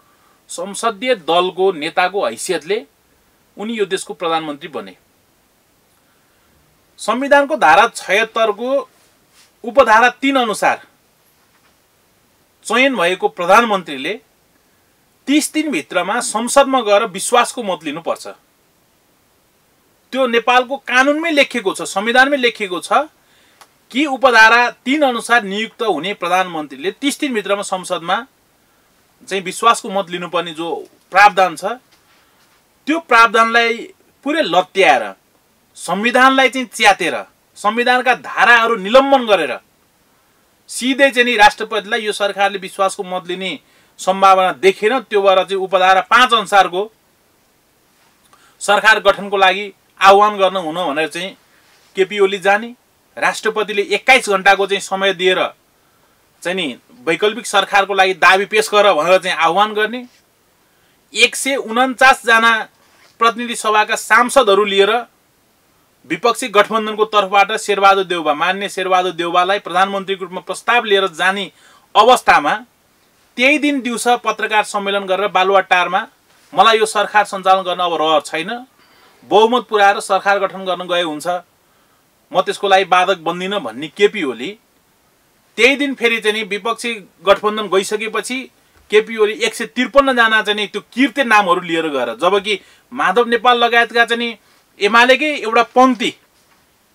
संसदीय दलको नेताको हैसियतले उनी यो देशको प्रधानमन्त्री बने। संविधानको धारा 76 को उपधारा 3 अनुसार चयन भएको प्रधानमन्त्रीले 30 दिनभित्रमा संसदमा गएर विश्वासको मत लिनुपर्छ। त्यो नेपालको कानुनमै लेखिएको छ, संविधानमै लेखिएको छ कि उपधारा 3 अनुसार नियुक्त हुने प्रधानमन्त्रीले 30 दिनभित्रमा संसदमा चाहिँ विश्वासको मत लिनुपर्ने जो प्रावधान छ त्यो प्रावधानलाई पुरै लत्याएर, संविधानलाई चाहिँ च्यातेर, संविधानका धाराहरू निलम्बन गरेर सिधै चाहिँ नि राष्ट्रपतिलाई यो सरकारले विश्वासको मत लिने सम्भावना देखेन, त्यो भएर चाहिँ उपधारा 5 अनुसारको सरकार गठनको लागि आह्वान गर्न हुन भनेर चाहिँ केपी ओली जाने। राष्ट्रपतिले 21 घण्टाको चाहिँ समय दिएर चाहिँ नि वैकल्पिक सरकारको लागि दाबी पेश गर भनेर चाहिँ आह्वान गर्ने। 149 जना प्रतिनिधि सभाका सांसदहरू लिएर विपक्षी गठबन्धनको तर्फबाट शेरबहादुर देउबा, मान्य शेरबहादुर देउबालाई प्रधानमन्त्रीको रूपमा प्रस्ताव लिएर जाने अवस्थामा त्यही दिन दिउँसो पत्रकार सम्मेलन गरेर बालुवाटारमा मलाई यो सरकार सञ्चालन गर्न अब रहर छैन, बहुमत पुर्याएर सरकार गठन गर्न गए हुन्छ, म त्यसको लागि बाधक बन्दिनँ भन्ने केपी ओली त्यही दिन फेरि चाहिँ नि विपक्षी गठबन्धन गइसकेपछि केपी ओली 153 जना चाहिँ नि त्यो कीर्ति नामहरू लिएर गएर, जबकि माधव नेपाल लगायतका चाहिँ नि एमालेकै एउटा पङ्क्ति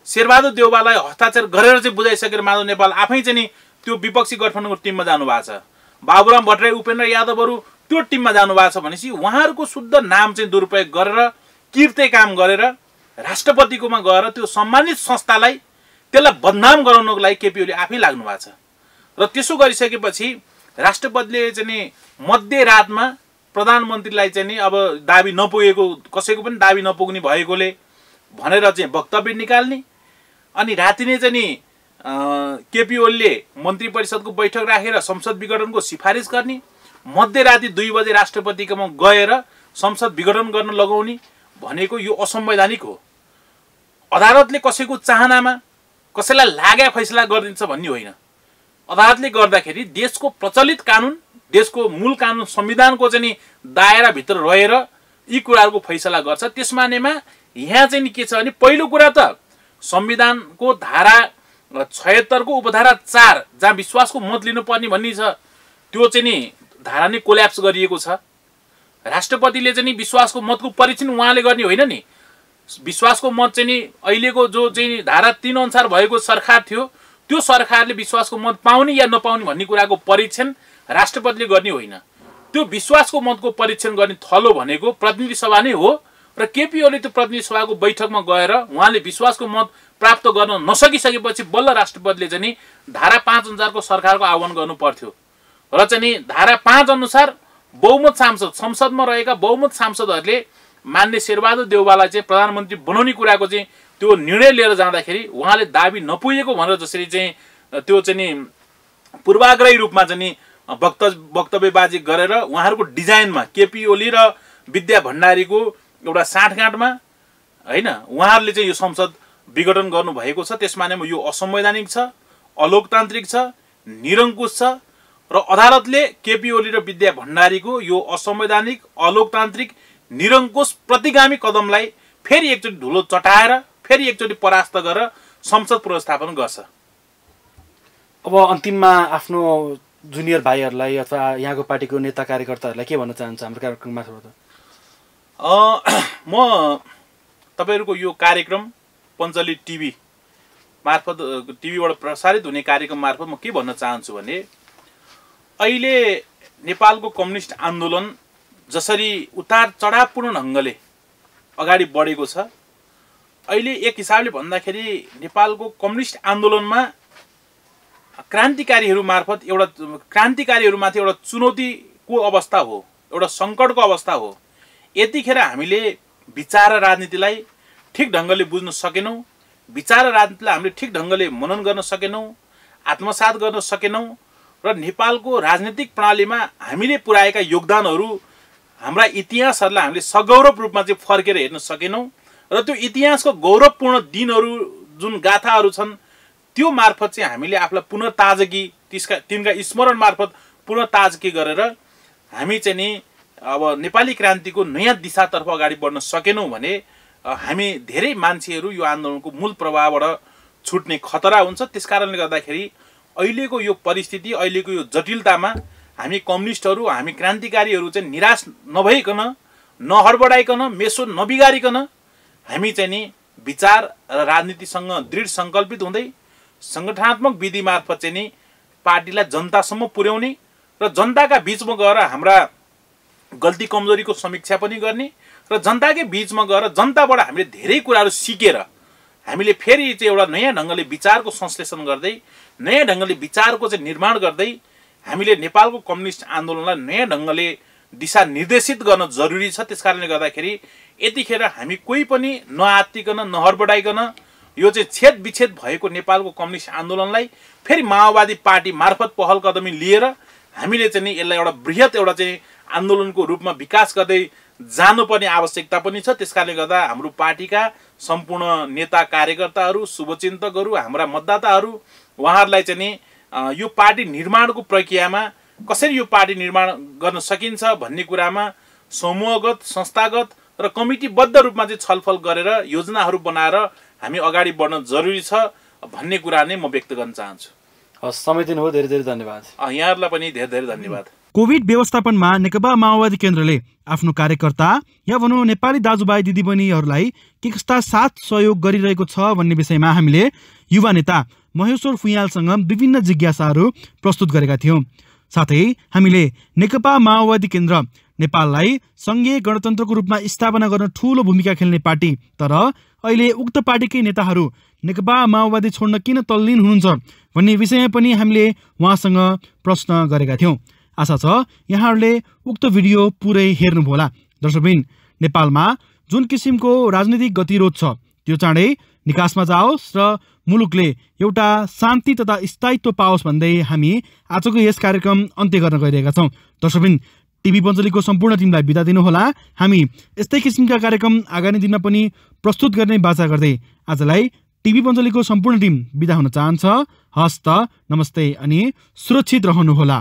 शेरबहादुर देउवालाई हस्ताक्षर गरेर चाहिँ बुझाइसकेर माधव नेपाल आफै चाहिँ नि त्यो विपक्षी गठबन्धनको टिममा जानु भएको छ, बाबुराम भट्टराई उपेन्द्र यादवहरू त्यो टिममा जानु भएको छ भनेपछि उहाँहरूको शुद्ध नाम चाहिँ दुरुपयोग गरेर कीर्ति काम गरेर राष्ट्रपतिकोमा गएर त्यो सम्मानित संस्थालाई त्यसलाई बदनाम गराउनको लागि केपी ओली आफै लाग्नु भएको छ। र त्यसो गरिसकेपछि राष्ट्रपतिले चाहिँ नि मध्यरातमा प्रधानमन्त्रीलाई चाहिँ नि अब दाबी नपुगेको, कसैको पनि दाबी नपुग्ने भएकोले भनेर चाहिँ वक्तव्य निकाल्ने, अनि राति नै चाहिँ नि केपी ओलीले मन्त्री परिषदको बैठक राखेर संसद विघटनको सिफारिस गर्ने, मध्यराति 2 बजे राष्ट्रपतिकोमा गएर संसद विघटन गर्न लगाउने भनेको यो असंवैधानिक हो। अदालतले कसैको चाहनामा कसैलाई लाग्या फैसला गरिदिन्छ भन्ने होइन। अदालतले गर्दाखेरि देशको प्रचलित कानुन, देशको मूल कानुन संविधानको चाहिँ नि दायराभित्र रहेर यी कुराहरूको फैसला गर्छ। त्यसमानेमा यहाँ चाहिँ नि के छ भने पहिलो कुरा त संविधानको धारा 76 को उपधारा 4 जहाँ विश्वासको मत लिनुपर्ने भन्ने छ त्यो चाहिँ नि धारा नै कोल्याप्स गरिएको छ। राष्ट्रपतिले चाहिँ नि विश्वासको मतको परीक्षण उहाँले गर्ने होइन नि, विश्वासको मत चाहिँ नि अहिलेको जो चाहिँ धारा 3 अनुसार भएको सरकार थियो त्यो सरकारले विश्वासको मत पाउने या नपाउने भन्ने कुराको परीक्षण राष्ट्रपतिले गर्ने होइन। त्यो विश्वासको मतको परीक्षण गर्ने थलो भनेको प्रतिनिधि सभा नै हो र केपी ओली त्यो प्रतिनिधि सभाको बैठकमा गएर उहाँले विश्वासको मत प्राप्त गर्न नसकिसकेपछि बल्ल राष्ट्रपतिले चाहिँ नि धारा 5 अनुसारको सरकारको आह्वान गर्नु पर्थ्यो र चाहिँ नि धारा 5 अनुसार बहुमत सांसद, संसदमा रहेका बहुमत सांसदहरूले मान्य शेरबहादुर देउवालाई चाहिँ प्रधानमन्त्री बनाउने कुराको चाहिँ त्यो निर्णय लिएर जाँदाखेरि उहाँले दाबी नपुगेको भनेर जसरी चाहिँ त्यो चाहिँ नि पूर्वाग्रही रूपमा चाहिँ नि वक्तव्यबाजी गरेर उहाँहरूको डिजाइनमा केपी ओली र विद्या भण्डारीको एउटा साँठगाँठमा होइन उहाँहरूले चाहिँ यो संसद विघटन गर्नुभएको छ। त्यसमा नै यो असंवैधानिक छ, अलोकतान्त्रिक छ, निरङ्कुश छ र अदालतले केपी ओली र विद्या भण्डारीको यो असंवैधानिक, अलोकतान्त्रिक, निरङ्कुश प्रतिगामी कदमलाई फेरि एकचोटि धुलो चटाएर फेरि एकचोटि परास्त गरेर संसद पुनर्स्थापन गर्छ। अब अन्तिममा आफ्नो जुनियर भाइहरूलाई अथवा यहाँको पार्टीको नेता कार्यकर्ताहरूलाई के भन्न चाहन्छ हाम्रो कार्यक्रम मार्फत? म तपाईँहरूको यो कार्यक्रम पञ्चली टिभी मार्फत, टिभीबाट प्रसारित हुने कार्यक्रम मार्फत म के भन्न चाहन्छु भने अहिले नेपालको कम्युनिस्ट आन्दोलन जसरी उतार चढावपूर्ण ढङ्गले अगाडि बढेको छ, अहिले एक हिसाबले भन्दाखेरि नेपालको कम्युनिस्ट आन्दोलनमा क्रान्तिकारीहरूमाथि एउटा चुनौतीको अवस्था हो, एउटा सङ्कटको अवस्था हो। यतिखेर हामीले विचार र राजनीतिलाई ठिक ढङ्गले बुझ्न सकेनौँ, विचार र राजनीतिलाई हामीले ठिक ढङ्गले मनन गर्न सकेनौँ, आत्मसात गर्न सकेनौँ र नेपालको राजनीतिक प्रणालीमा हामीले पुर्याएका योगदानहरू, हाम्रा इतिहासहरूलाई हामीले सगौरव रूपमा चाहिँ फर्केर हेर्न सकेनौँ र त्यो इतिहासको गौरवपूर्ण दिनहरू जुन गाथाहरू छन् त्यो मार्फत चाहिँ हामीले आफूलाई पुनर्ताजगी, तिनका स्मरण मार्फत पुनर्ताजगी गरेर हामी चाहिँ नि अब नेपाली क्रान्तिको नयाँ दिशातर्फ अगाडि बढ्न सकेनौँ भने हामी धेरै मान्छेहरू यो आन्दोलनको मूल प्रभावबाट छुट्ने खतरा हुन्छ। त्यसकारणले गर्दाखेरि अहिलेको यो परिस्थिति, अहिलेको यो जटिलतामा हामी कम्युनिस्टहरू, हामी क्रान्तिकारीहरू चाहिँ निराश नभइकन, नहडबडाइकन, मेसो नबिगारिकन हामी चाहिँ नि विचार र राजनीतिसँग दृढ सङ्कल्पित हुँदै सङ्गठनात्मक विधि मार्फत चाहिँ नि पार्टीलाई जनतासम्म पुर्याउने र जनताका बिचमा गएर हाम्रा गल्ती कमजोरीको समीक्षा पनि गर्ने र जनताकै बिचमा गएर जनताबाट हामीले धेरै कुराहरू सिकेर हामीले फेरि चाहिँ एउटा नयाँ ढङ्गले विचारको संश्लेषण गर्दै, नयाँ ढङ्गले विचारको चाहिँ निर्माण गर्दै हामीले नेपालको कम्युनिस्ट आन्दोलनलाई नयाँ ढङ्गले दिशा निर्देशित गर्न जरुरी छ। त्यसकारणले गर्दाखेरि यतिखेर हामी कोही पनि नआत्तिकन, नहडबडाइकन यो चाहिँ छेद विच्छेद भएको नेपालको कम्युनिस्ट आन्दोलनलाई फेरि माओवादी पार्टी मार्फत पहल कदमी लिएर हामीले चाहिँ नि यसलाई एउटा बृहत एउटा चाहिँ आन्दोलनको रूपमा विकास गर्दै जानुपर्ने आवश्यकता पनि छ। त्यसकारणले गर्दा हाम्रो पार्टीका सम्पूर्ण नेता कार्यकर्ताहरू, शुभचिन्तकहरू, हाम्रा मतदाताहरू, उहाँहरूलाई चाहिँ नि यो पार्टी निर्माणको प्रक्रियामा कसरी यो पार्टी निर्माण गर्न सकिन्छ भन्ने कुरामा समूहगत, संस्थागत र कमिटीबद्ध रूपमा चाहिँ छलफल गरेर योजनाहरू बनाएर हामी अगाडि बढ्न जरुरी छ भन्ने कुरा नै म व्यक्त गर्न चाहन्छु। हस्, समय दिनुभयो, धेरै धेरै धन्यवाद। यहाँहरूलाई पनि धेरै धेरै धन्यवाद। कोभिड व्यवस्थापनमा नेकपा माओवादी केन्द्रले आफ्नो कार्यकर्ता या भनौँ नेपाली दाजुभाइ दिदीबहिनीहरूलाई के कस्ता साथ सहयोग गरिरहेको छ भन्ने विषयमा हामीले युवा नेता महेश्वर फुयालसँग विभिन्न जिज्ञासाहरू प्रस्तुत गरेका थियौँ। साथै हामीले नेकपा माओवादी केन्द्र नेपाललाई सङ्घीय गणतन्त्रको रूपमा स्थापना गर्न ठूलो भूमिका खेल्ने पार्टी, तर अहिले उक्त पार्टीकै नेताहरू नेकपा माओवादी छोड्न किन तल्लीन हुनुहुन्छ भन्ने विषयमा पनि हामीले उहाँसँग प्रश्न गरेका थियौँ। आशा छ यहाँहरूले उक्त भिडियो पुरै हेर्नुभयो। दर्शकबिन, नेपालमा जुन किसिमको राजनीतिक गतिरोध छ त्यो चाँडै निकासमा जाओस् र मुलुकले एउटा शान्ति तथा स्थायित्व पाओस् भन्दै हामी आजको यस कार्यक्रम अन्त्य गर्न गइरहेका छौँ। दर्शकबिन, टिभी पञ्चलीको सम्पूर्ण टिमलाई बिदा दिनुहोला। हामी यस्तै किसिमका कार्यक्रम आगामी दिनमा पनि प्रस्तुत गर्ने बाचा गर्दै आजलाई टिभी पञ्चलीको सम्पूर्ण टिम बिदा हुन चाहन्छ। हस्त, नमस्ते अनि सुरक्षित रहनुहोला।